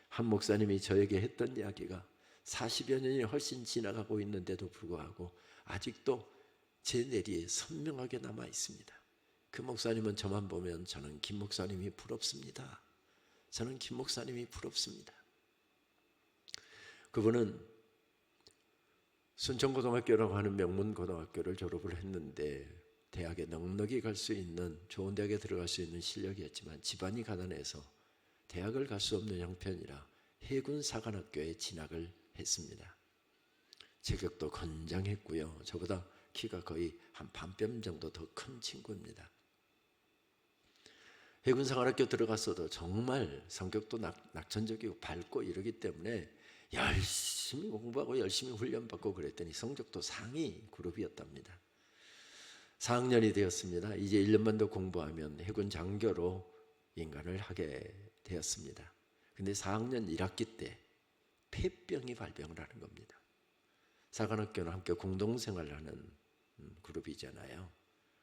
한 목사님이 저에게 했던 이야기가 40여 년이 훨씬 지나가고 있는데도 불구하고 아직도 제 뇌리에 선명하게 남아 있습니다. 그 목사님은 저만 보면 저는 김 목사님이 부럽습니다. 저는 김 목사님이 부럽습니다. 그분은 순천고등학교라고 하는 명문고등학교를 졸업을 했는데 대학에 넉넉히 갈 수 있는, 좋은 대학에 들어갈 수 있는 실력이었지만 집안이 가난해서 대학을 갈 수 없는 형편이라 해군사관학교에 진학을 했습니다. 체격도 건장했고요. 저보다 키가 거의 한 반뼘 정도 더 큰 친구입니다. 해군사관학교 들어갔어도 정말 성격도 낙천적이고 밝고 이러기 때문에 열심히 공부하고 열심히 훈련받고 그랬더니 성적도 상위 그룹이었답니다. 4학년이 되었습니다. 이제 1년만 더 공부하면 해군 장교로 인간을 하게 되었습니다. 근데 4학년 1학기 때 폐병이 발병을 하는 겁니다. 사관학교는 함께 공동생활을 하는 그룹이잖아요.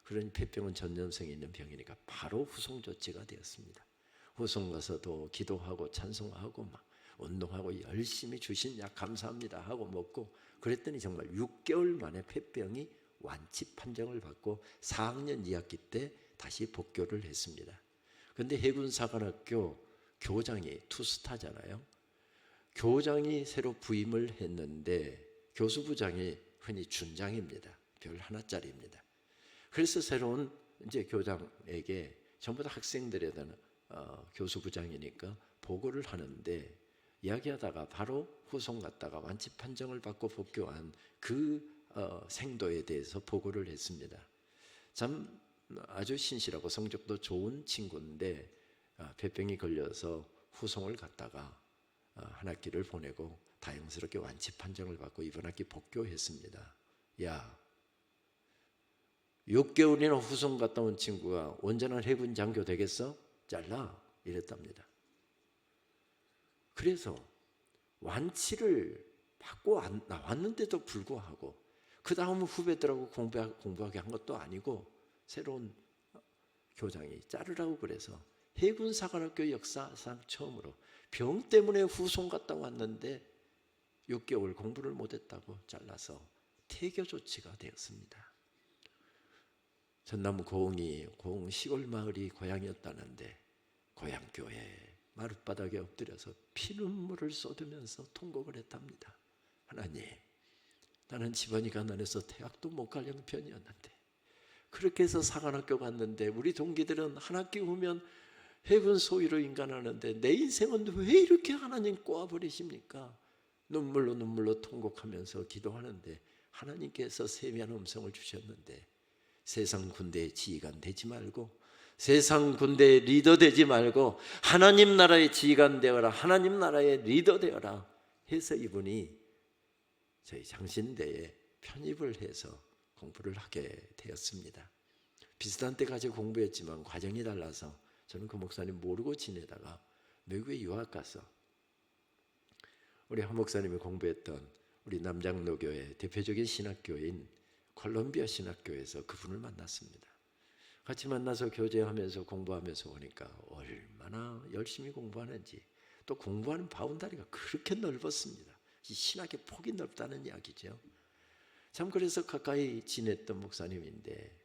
그러니 폐병은 전염성이 있는 병이니까 바로 후송 조치가 되었습니다. 후송 가서도 기도하고 찬송하고 막 운동하고 열심히 주신 약 감사합니다 하고 먹고 그랬더니 정말 6개월 만에 폐병이 완치 판정을 받고 4학년 2학기 때 다시 복교를 했습니다. 그런데 해군사관학교 교장이 투스타잖아요. 교장이 새로 부임을 했는데 교수부장이 흔히 준장입니다. 별 하나짜리입니다. 그래서 새로운 이제 교장에게 전부 다 학생들에 대한 교수부장이니까 보고를 하는데 이야기하다가 바로 후송 갔다가 완치 판정을 받고 복교한 그 생도에 대해서 보고를 했습니다. 참 아주 신실하고 성적도 좋은 친구인데 폐병이 걸려서 후송을 갔다가 한 학기를 보내고 다행스럽게 완치 판정을 받고 이번 학기 복교했습니다. 야, 6개월이나 후송 갔다 온 친구가 온전한 해군 장교 되겠어? 잘라 이랬답니다. 그래서 완치를 받고 나왔는데도 불구하고 그 다음 후배들하고 공부하게 한 것도 아니고 새로운 교장이 자르라고 그래서 해군사관학교 역사상 처음으로 병 때문에 후송 갔다 왔는데 6개월 공부를 못했다고 잘라서 퇴교 조치가 되었습니다. 전남 고흥 시골 마을이 고향이었다는데 고향교회 마룻바닥에 엎드려서 피눈물을 쏟으면서 통곡을 했답니다. 하나님, 나는 집안이 가난해서 대학도 못 갈 형편이었는데 그렇게 해서 사관학교 갔는데 우리 동기들은 한 학기 후면 해군 소위로 인간하는데 내 인생은 왜 이렇게 하나님 꼬아버리십니까? 눈물로 통곡하면서 기도하는데 하나님께서 세미한 음성을 주셨는데 세상 군대의 지휘관 되지 말고 세상 군대의 리더 되지 말고 하나님 나라의 지휘관 되어라, 하나님 나라의 리더 되어라 해서 이분이 저희 장신대에 편입을 해서 공부를 하게 되었습니다. 비슷한 때까지 공부했지만 과정이 달라서 저는 그 목사님 모르고 지내다가 미국에 유학 가서 우리 한 목사님이 공부했던 우리 남장로교회 대표적인 신학교인 콜롬비아 신학교에서 그분을 만났습니다. 같이 만나서 교제하면서 공부하면서 보니까 얼마나 열심히 공부하는지, 또 공부하는 바운다리가 그렇게 넓었습니다. 이 신학의 폭이 넓다는 이야기죠. 참 그래서 가까이 지냈던 목사님인데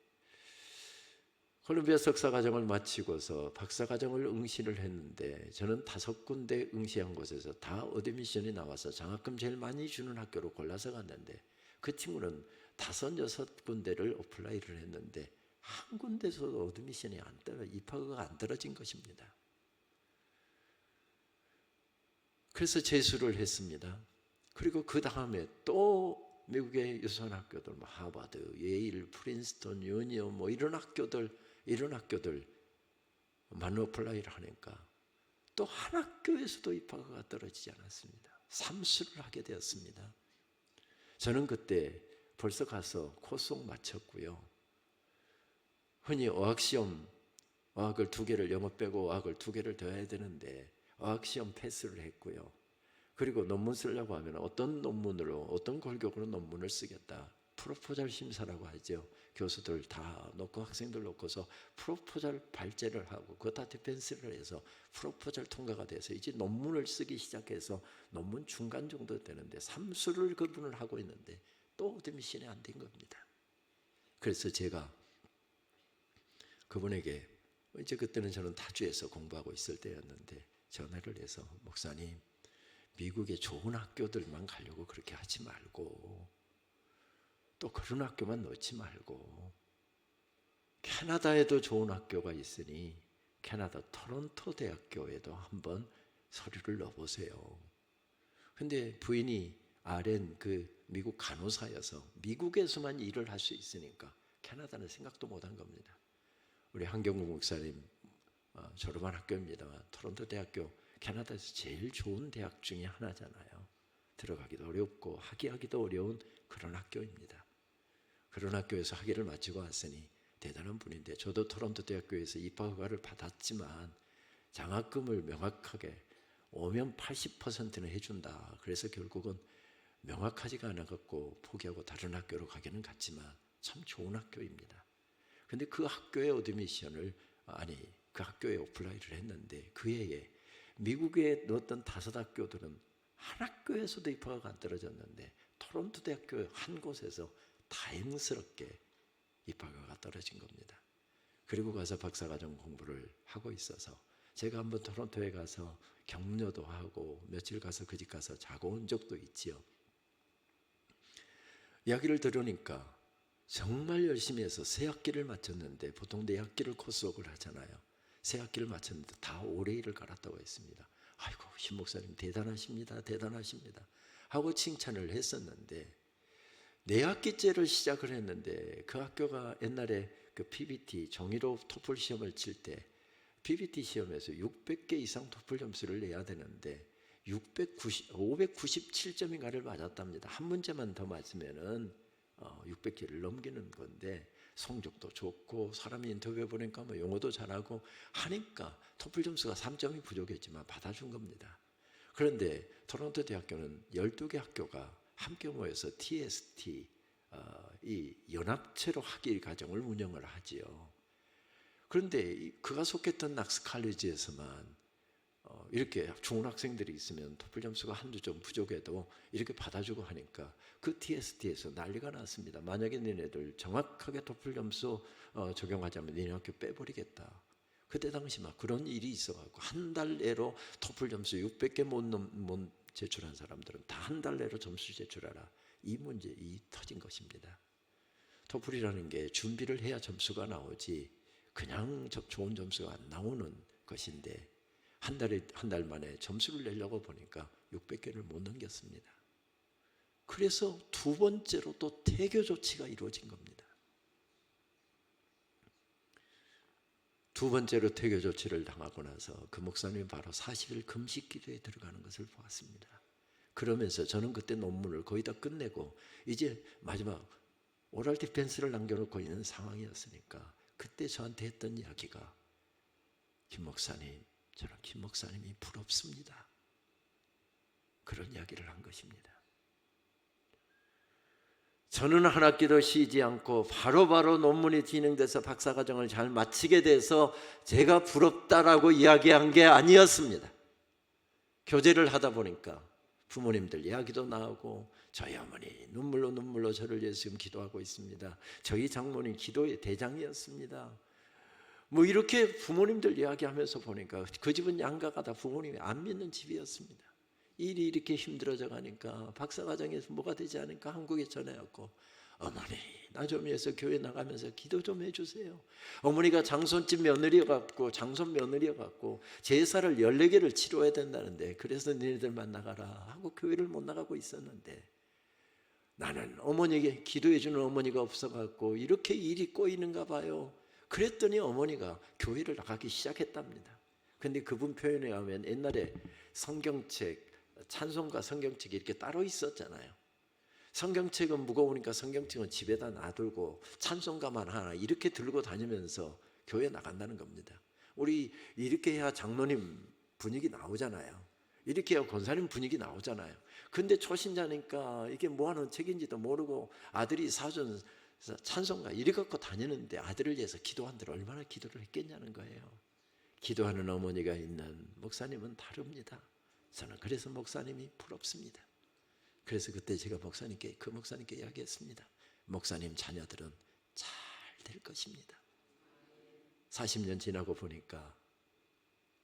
콜롬비아 석사과정을 마치고서 박사과정을 응시를 했는데 저는 5군데 응시한 곳에서 다 어드미션이 나와서 장학금 제일 많이 주는 학교로 골라서 갔는데 그 친구는 5, 6군데를 어플라이를 했는데 한 군데서도 어드미션이 입학가 안 떨어진 것입니다. 그래서 재수를 했습니다. 그리고 그 다음에 또 미국의 유수한 학교들, 하버드, 예일, 프린스턴, 유니온 이런 학교들 많은 어플라이를 하니까 또 한 학교에서도 입학가 떨어지지 않았습니다. 3수를 하게 되었습니다. 저는 그때 벌써 가서 코스속 마쳤고요. 흔히 어학시험, 어학을 2개를 영어 빼고 어학을 2개를 더 해야 되는데 어학시험 패스를 했고요. 그리고 논문 쓰려고 하면 어떤 논문으로 어떤 골격으로 논문을 쓰겠다 프로포절 심사라고 하죠. 교수들 다 놓고 학생들 놓고서 프로포절 발제를 하고 그거 다 디펜스를 해서 프로포절 통과가 돼서 이제 논문을 쓰기 시작해서 논문 중간 정도 되는데 삼수를 그분을 하고 있는데 또 어드미션이 안 된 겁니다. 그래서 제가 그분에게 이제 그때는 저는 타주에서 공부하고 있을 때였는데 전화를 해서 목사님, 미국의 좋은 학교들만 가려고 그렇게 하지 말고 또 그런 학교만 넣지 말고 캐나다에도 좋은 학교가 있으니 캐나다 토론토 대학교에도 한번 서류를 넣어보세요. 근데 부인이 RN 그 미국 간호사여서 미국에서만 일을 할 수 있으니까 캐나다는 생각도 못한 겁니다. 우리 한경국 목사님 졸업한 학교입니다만 토론토 대학교 캐나다에서 제일 좋은 대학 중에 하나잖아요. 들어가기도 어렵고 학위하기도 어려운 그런 학교입니다. 그런 학교에서 학위를 마치고 왔으니 대단한 분인데 저도 토론토 대학교에서 입학 허가를 받았지만 장학금을 명확하게 오면 80%는 해준다. 그래서 결국은 명확하지가 않아갖고 포기하고 다른 학교로 가기는 갔지만 참 좋은 학교입니다. 근데 그 학교에 어드미션을 그 학교에 어플라이를 했는데 그 해에 미국에 넣었던 5학교들은 한 학교에서도 입학가 안 떨어졌는데 토론토 대학교 한 곳에서 다행스럽게 입학가 떨어진 겁니다. 그리고 가서 박사과정 공부를 하고 있어서 제가 한번 토론토에 가서 격려도 하고 며칠 가서 그 집 가서 자고 온 적도 있지요. 이야기를 들으니까 정말 열심히 해서 새 학기를 마쳤는데 보통 내 학기를 코스웍을 하잖아요. 새 학기를 마쳤는데 다 올해일을 갈았다고 했습니다. 아이고 신 목사님 대단하십니다. 대단하십니다. 하고 칭찬을 했었는데 네 학기째를 시작을 했는데 그 학교가 옛날에 그 PBT 정의로 토플 시험을 칠 때 PBT 시험에서 600개 이상 토플 점수를 내야 되는데 597점인가를 맞았답니다. 한 문제만 더 맞으면은 600개를 넘기는 건데 성적도 좋고 사람이 인터뷰해 보니까 뭐 영어도 잘하고 하니까 토플 점수가 3점이 부족했지만 받아준 겁니다. 그런데 토론토 대학교는 12개 학교가 함께 모여서 TST 이 연합체로 학위 과정을 운영을 하지요. 그런데 그가 속했던 낙스 칼리지에서만 이렇게 좋은 학생들이 있으면 토플 점수가 한두 점 부족해도 이렇게 받아주고 하니까 그 TST에서 난리가 났습니다. 만약에 너네들 정확하게 토플 점수 적용하자면 너네 학교 빼버리겠다. 그때 당시 막 그런 일이 있어가지고 한 달 내로 토플 점수 600개 못 제출한 사람들은 다 한 달 내로 점수 제출하라. 이 문제이 터진 것입니다. 토플이라는 게 준비를 해야 점수가 나오지 그냥 좋은 점수가 안 나오는 것인데 한 달 만에 점수를 내려고 보니까 600개를 못 넘겼습니다. 그래서 두 번째로 또 태교 조치가 이루어진 겁니다. 두 번째로 태교 조치를 당하고 나서 그 목사님이 바로 40일 금식 기도에 들어가는 것을 보았습니다. 그러면서 저는 그때 논문을 거의 다 끝내고 이제 마지막 오랄 디펜스를 남겨놓고 있는 상황이었으니까 그때 저한테 했던 이야기가 김 목사님, 저는 김 목사님이 부럽습니다. 그런 이야기를 한 것입니다. 저는 한 학기도 쉬지 않고 바로바로 논문이 진행돼서 박사과정을 잘 마치게 돼서 제가 부럽다라고 이야기한 게 아니었습니다. 교제를 하다 보니까 부모님들 이야기도 나오고 저희 어머니 눈물로 저를 위해서 지금 기도하고 있습니다. 저희 장모님 기도의 대장이었습니다. 뭐 이렇게 부모님들 이야기하면서 보니까 그 집은 양가가 다 부모님이 안 믿는 집이었습니다. 일이 이렇게 힘들어져 가니까 박사과정에서 뭐가 되지 않으니까 한국에 전해왔고 어머니 나 좀 위해서 교회 나가면서 기도 좀 해주세요. 어머니가 장손집 며느리여갖고 장손 며느리여갖고 제사를 14개를 치러야 된다는데 그래서 너희들만 나가라 하고 교회를 못 나가고 있었는데 나는 어머니에게 기도해주는 어머니가 없어갖고 이렇게 일이 꼬이는가 봐요. 그랬더니 어머니가 교회를 나가기 시작했답니다. 근데 그분 표현에 하면 옛날에 성경책 찬송가 성경책이 이렇게 따로 있었잖아요. 성경책은 무거우니까 성경책은 집에다 놔두고 찬송가만 하나 이렇게 들고 다니면서 교회 나간다는 겁니다. 우리 이렇게 해야 장로님 분위기 나오잖아요. 이렇게 해야 권사님 분위기 나오잖아요. 근데 초신자니까 이게 뭐하는 책인지도 모르고 아들이 사준 찬송가 이리 갖고 다니는데 아들을 위해서 기도한들 얼마나 기도를 했겠냐는 거예요. 기도하는 어머니가 있는 목사님은 다릅니다. 저는 그래서 목사님이 부럽습니다. 그래서 그때 제가 그 목사님께 이야기했습니다. 목사님 자녀들은 잘 될 것입니다. 40년 지나고 보니까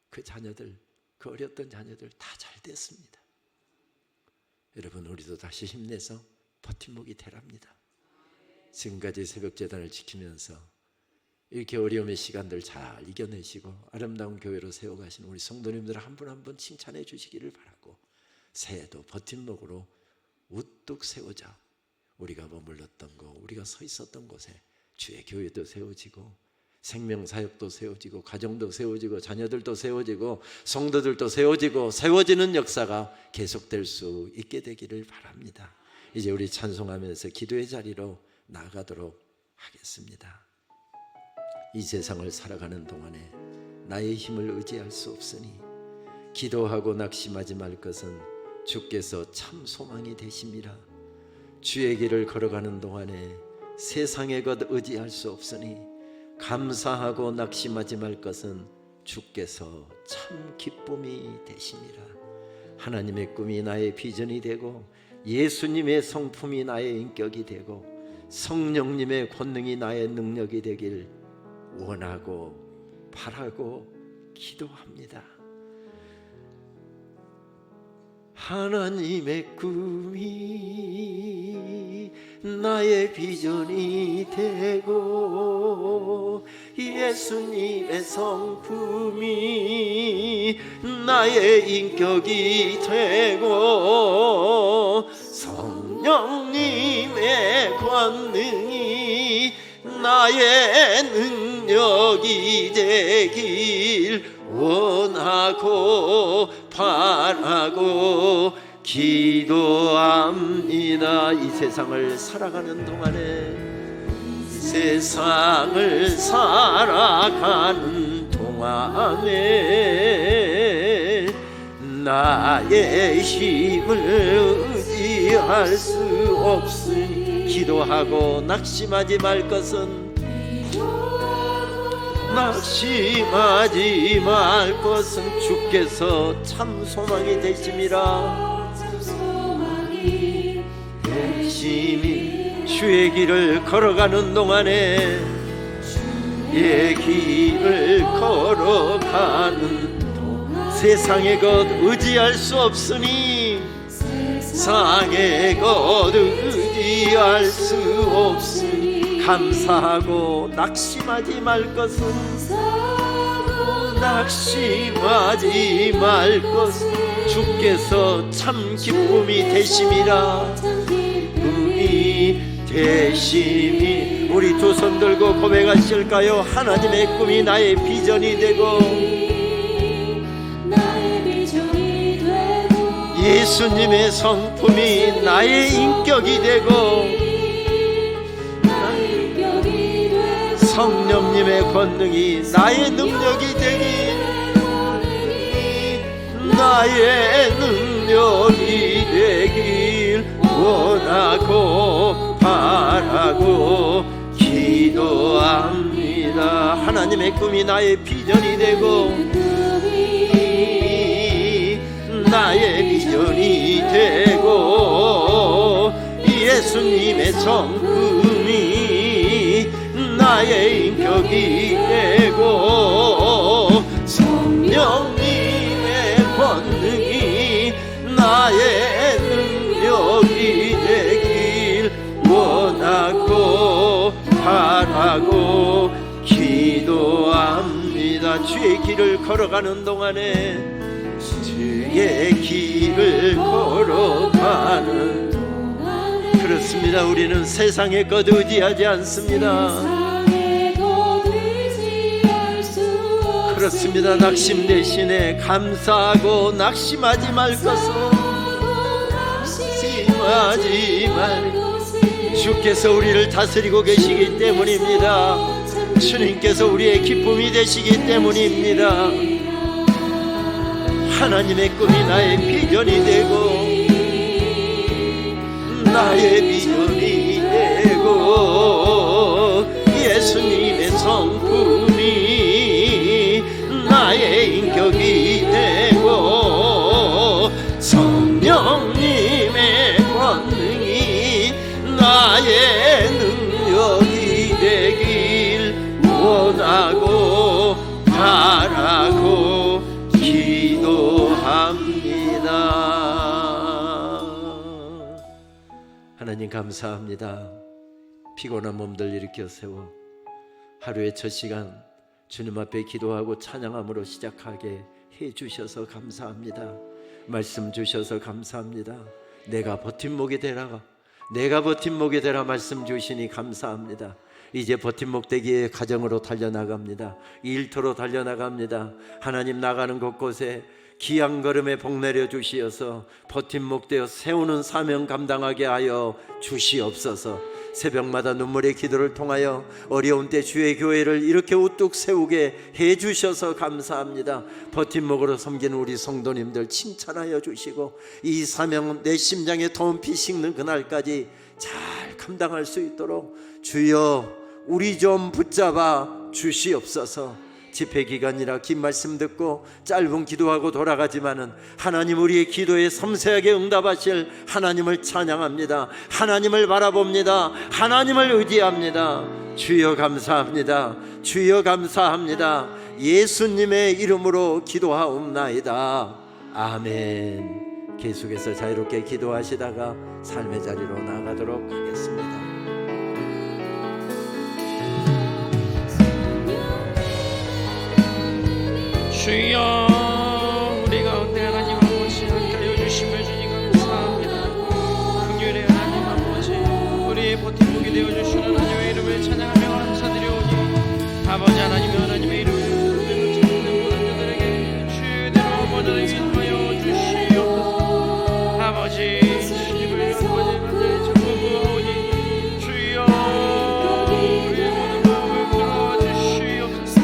그 자녀들, 그 어렸던 자녀들 다 잘 됐습니다. 여러분, 우리도 다시 힘내서 버팀목이 되랍니다. 지금까지 새벽재단을 지키면서 이렇게 어려움의 시간들 잘 이겨내시고 아름다운 교회로 세워가신 우리 성도님들 한 분 한 분 칭찬해 주시기를 바라고, 새해도 버팀목으로 우뚝 세우자. 우리가 머물렀던 곳, 우리가 서 있었던 곳에 주의 교회도 세워지고 생명사역도 세워지고 가정도 세워지고 자녀들도 세워지고 성도들도 세워지고 세워지는 역사가 계속될 수 있게 되기를 바랍니다. 이제 우리 찬송하면서 기도의 자리로 나아가도록 하겠습니다. 이 세상을 살아가는 동안에 나의 힘을 의지할 수 없으니 기도하고 낙심하지 말 것은 주께서 참 소망이 되심이라. 주의 길을 걸어가는 동안에 세상의 것 의지할 수 없으니 감사하고 낙심하지 말 것은 주께서 참 기쁨이 되심이라. 하나님의 꿈이 나의 비전이 되고 예수님의 성품이 나의 인격이 되고 성령님의 권능이 나의 능력이 되길 원하고 바라고 기도합니다. 하나님의 꿈이 나의 비전이 되고 예수님의 성품이 나의 인격이 되고 성령님의 권능이 나의 능력이 되길 원하고 바라고 기도합니다. 이 세상을 살아가는 동안에, 세상을 살아가는 동안에 나의 힘을 의지할 수 없으니 기도하고 낙심하지 말 것은 낙심하지 말 것은 주께서 참 소망이 되심이라. 열심히 주의 길을 걸어가는 동안에 주의 길을 걸어가는 세상의 것 의지할 수 없으니 세상의 것 의지할 수 없으니 감사하고 낙심하지 말 것은 낙심하지 말 것은 주께서 참 기쁨이 되심이라. 꿈이 되심이. 우리 두 손 들고 고백하실까요? 하나님의 꿈이 나의 비전이 되고 예수님의 성품이 나의 인격이 되고 성령님의 권능이 나의 능력이 되기 나의 능력이 되길 원하고 바라고 기도합니다. 하나님의 꿈이 나의 비전이 되고 나의 비전이 되고 예수님의 성품이 나의 인격이 되고 성령님의 권능이 나의 능력이 되길 원하고 바라고 기도합니다. 주의 길을 걸어가는 동안에 주의 길을 걸어가는 그렇습니다. 우리는 세상의 것 의지하지 않습니다. 그렇습니다. 낙심 대신에 감사하고 낙심하지 말 것은 낙심하지 말 주께서 우리를 다스리고 계시기 때문입니다. 주님께서 우리의 기쁨이 되시기 때문입니다. 하나님의 꿈이 나의 비전이 되고 나의 비전이 되고 예수님의 성품이 나의 인격이 되고 성령님의 권능이 나의 능력이 되길 원하고 바라고 기도합니다. 하나님 감사합니다. 피곤한 몸들 일으켜 세워 하루의 첫 시간 주님 앞에 기도하고 찬양함으로 시작하게 해주셔서 감사합니다. 말씀 주셔서 감사합니다. 내가 버팀목이 되라, 내가 버팀목이 되라 말씀 주시니 감사합니다. 이제 버팀목 되기에 가정으로 달려나갑니다. 일터로 달려나갑니다. 하나님 나가는 곳곳에 귀한 걸음에 복 내려 주시어서 버팀목 되어 세우는 사명 감당하게 하여 주시옵소서. 새벽마다 눈물의 기도를 통하여 어려운 때 주의 교회를 이렇게 우뚝 세우게 해주셔서 감사합니다. 버팀목으로 섬기는 우리 성도님들 칭찬하여 주시고 이 사명 내 심장에 더운 피 식는 그날까지 잘 감당할 수 있도록 주여 우리 좀 붙잡아 주시옵소서. 집회기간이라 긴 말씀 듣고 짧은 기도하고 돌아가지만은 하나님 우리의 기도에 섬세하게 응답하실 하나님을 찬양합니다. 하나님을 바라봅니다. 하나님을 의지합니다. 주여 감사합니다. 주여 감사합니다. 예수님의 이름으로 기도하옵나이다. 아멘. 계속해서 자유롭게 기도하시다가 삶의 자리로 나가도록 하겠습니다. 주여 우리 가운데 하나님 아버지 함께하여 주시며 주님 감사합니다. 긍휼의 하나님 아버지 우리의 버팀목이 되어주시는 하나님의 이름을 찬양하며 감사드리오니 아버지 하나님의 이름을 찾는 모든 자들에게 주대로 모든 인도하여 주시옵소서. 아버지 주님을 아버지 간절히 찾고 구하오니 주여 우리의 모든 마음을 들어주시옵소서.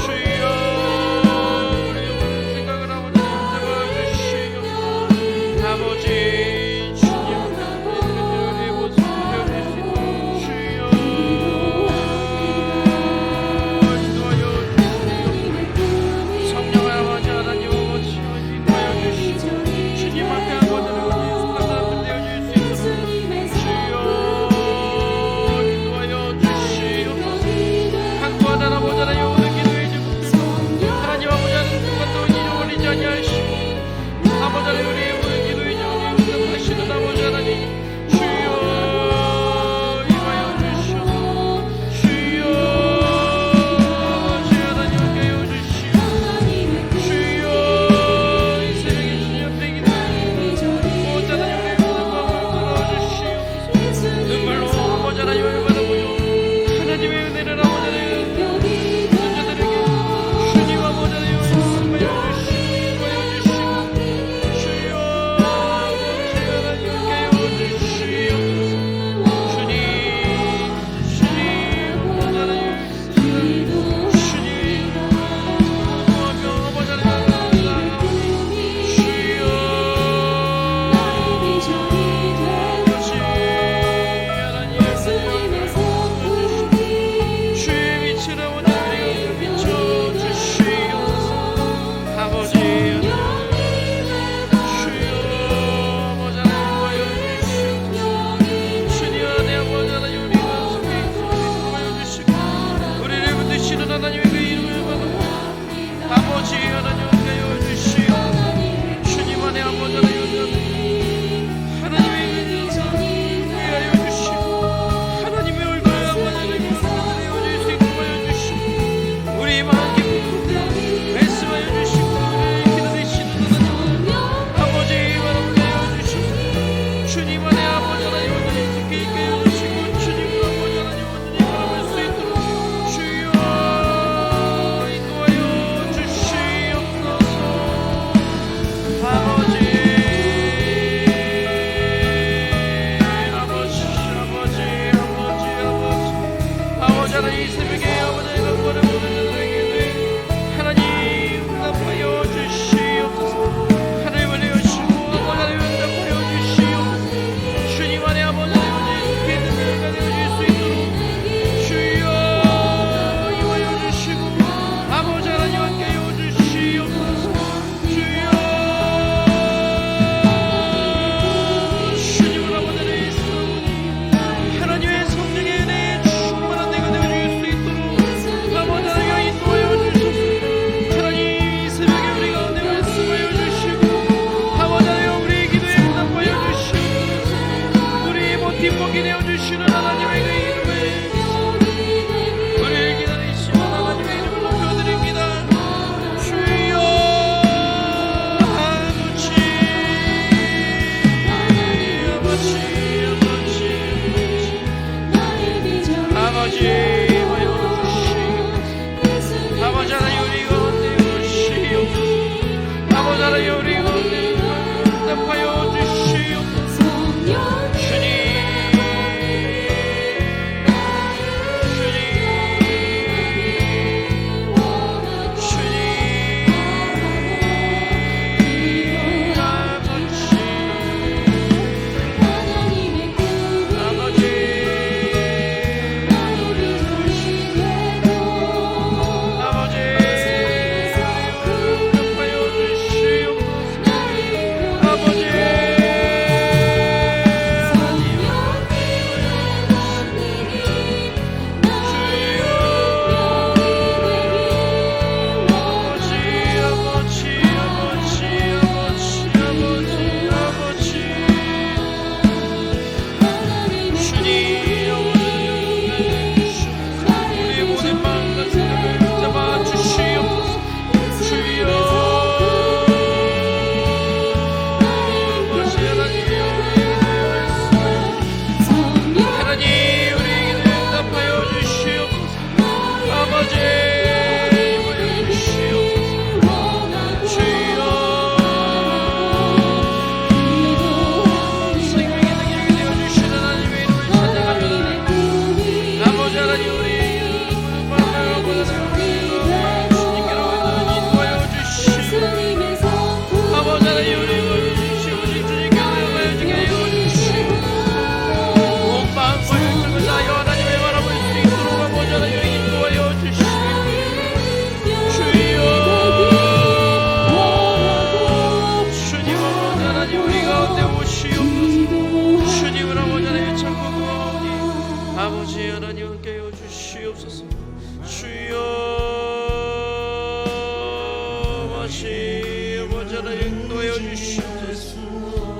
주여 우리의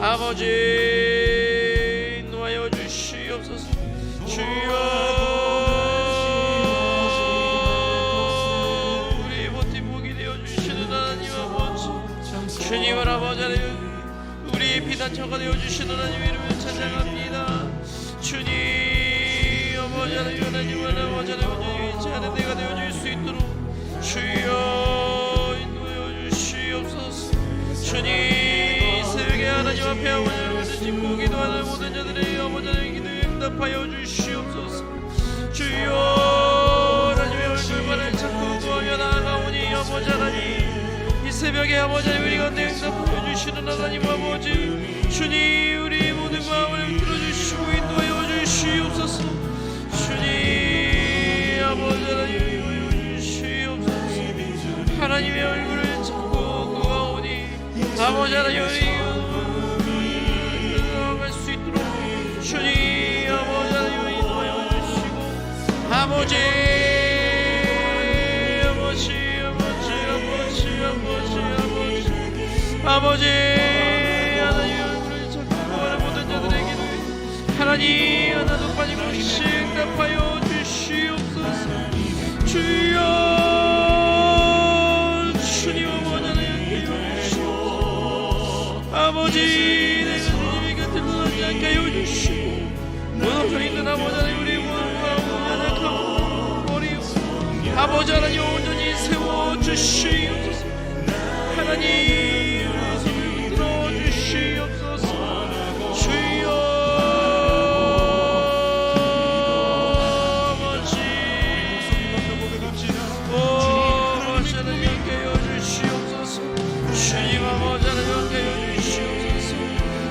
아버지 인도하여 주시옵소서. 주여 우리 버팀목이 되어주시는 하나님 아버지, 주님을 아버지 우리 피난처가 되어주시는 하나님 이름을 찬양합니다. 주님 아버지 하나님 아버지 온전히 하는 데가 되어줄 수 있도록 주여 인도하여 주시옵소서. 주님 새벽에 하나님 앞에 아버지 짚고 기도하는 모든 자들의 아버지의 기도에 응답하여 주시옵소서. 주여 하나님의 얼굴만을 찾고 구하며 나아가오니 아버지 하나님 이 새벽에 아버지 우리 가운데 응답하여 주시는 하나님 아버지, 주님 우리 모든 마음을 들어주시고 인도하여 주시옵소서. 주님 아버지 하나님 주시옵소서. 하나님의 얼굴을 찾고 구하오니 아버지 하나님 우리 나아갈 수 있도록 주님 아버지 하나님 인도하여 주시고 아버지 아버지 하나님 얼굴을 찾고 구하는 모든 자들의 기도에 하나님 하나도 빠짐없이 응답하여 주시옵소서. 주여 주님 아버지 하나님 주시옵소서. 아버지 내가 주님의 곁에 떠나지 않게 하여 주시고 무너져 있는 아버지 하나님 우리 모든 마음을 연약하고 버리고 아버지 하나님 온전히 세워주시옵소서. 하나님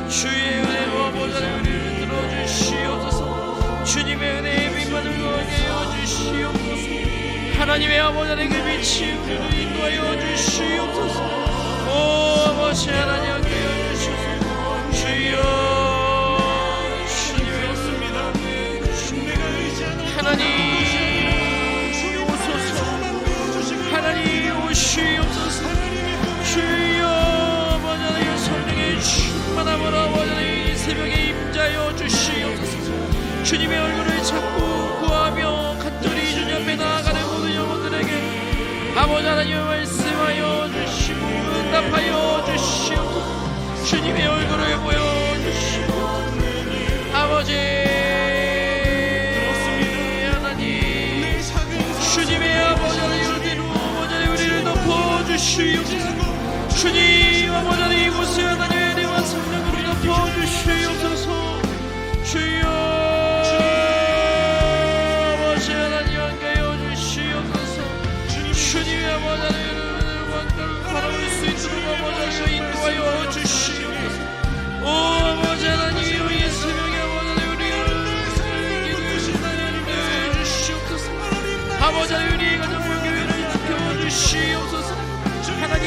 주의 은혜로 아버지 우리를 들어주시옵소서. 주님의 은혜에 빛만을 거하게 하여 주시옵소서. 하나님의 아버지 하나님의 빛이 우리를 인도하여 주시옵소서. 오 아버지 하나님 함께 하여 주시옵소서. 주여 주님의 은혜입니다. 하나님 오소서. 하나님 오시옵소서. 주여 아버지 하나님 성령의 충만함을 아버지 하나님 새벽에 임자여 주시옵소서. 주님의 얼굴을 찾고 구하며 간절히 주님 앞에 나아가는 모든 영혼들에게 아버지 하나님의 말씀하여 주시고 응답하여 주시옵소서. 주님의 얼굴을 보여주시고 아버지 하나님 주님의 아버지 하나님 우리를 덮어주시옵소서. 주님 아버지 하나님 이곳에 하나님의 은혜와 성령으로 덮어주시옵소서. 주여 아버지 하나님 함께하여 주시옵소서. 주님의 아버지 하나님의 왕가를 바라볼 수 있도록 아버지 하나님 인도하여 주시옵소서. 오 아버지 하나님 이 새벽에 아버지 하나님 우리를 기도해 주시옵소서. 아버지 하나님 우리 가정과 교회를 지켜주시옵소서. 하나님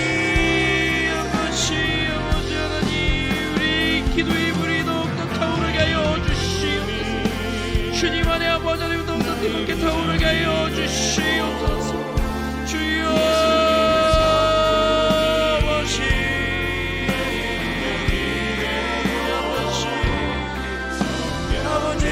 아버지 하나님 우리 기도의 물이 더욱더 타오르게 하여 주시옵소서. 주님 안에 아버지 하나님 더욱더 뜨겁게 타오르게 하여 주시옵소서. 주여 아버지 하나님 인도하여 주시옵소서. 아버지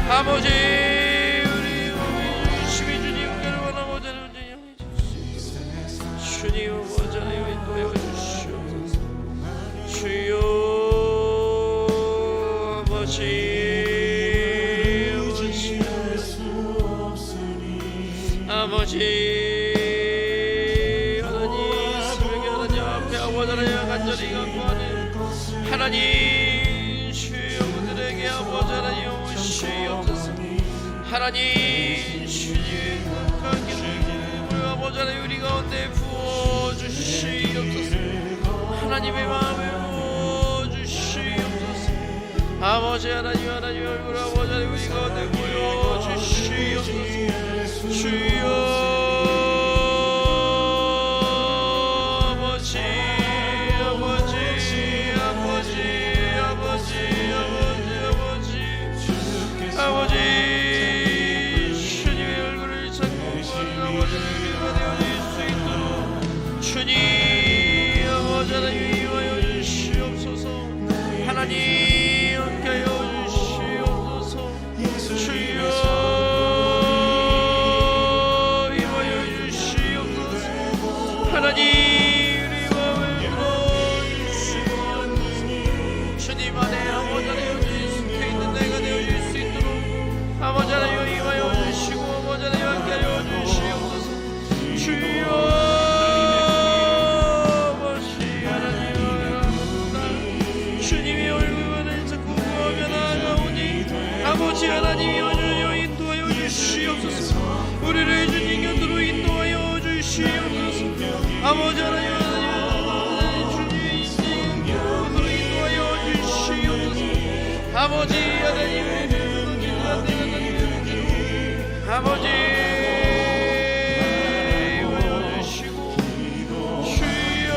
아버지 우리 열심히 주님께로 원하고자 하는 주님 아버지 하나님 인도하여 주시옵소서. 주여 아버지 아버지 하나님 새벽에 하나님 앞에 아버지 하나님 간절히 간구하는 하나님 주의 영혼들에게 아버지 하나님 오시옵소서. 하나님 주님의 극한 기도를 아버지 하나님 우리 가운데 부어주시옵소서. 하나님의 마음을 부어주시옵소서. 아버지 하나님 얼굴 아버지 하나님 우리 가운데 보여주시옵소서. 주여 아버지 아버지 주님의 얼굴 아버지 하나님이 주여 인도하여 주시옵소서. 우리를 주님 곁으로 인도하여 주시옵소서. 아버지 하나님 주님의 인생 곁으로 인도하여 주시옵소서. 아버지 하나님의 아버지 주시고 주여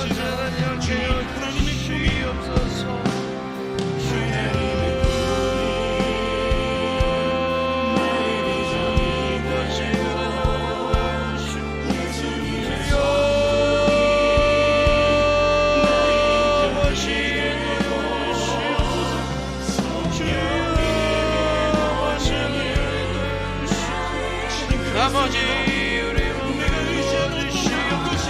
지사하여 주시옵소서. 아버지 우리 몸을 주시옵소서.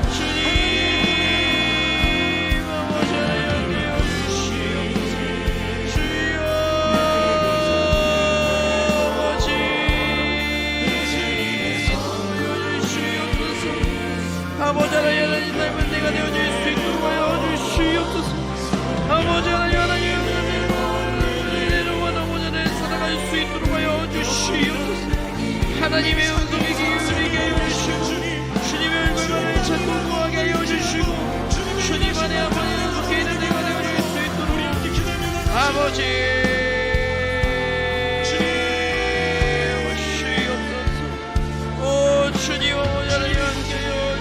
주님 아버지 하나여 주시옵소서. 주여 아버지 주시옵소서. 아버지 하나여 하나님 닮은 내가 되어질 수 있도록 하여 주시옵소서. 아버지 하나여 하나님 수 있도록 하여 주시옵소서. 하나님의 은총이 기울이게 하여 주시고 주님의 얼굴만을 찾고 구하게 하여 주시고 주님 안에 아버지의 속에 있는 내가 되어질 수 있도록 아버지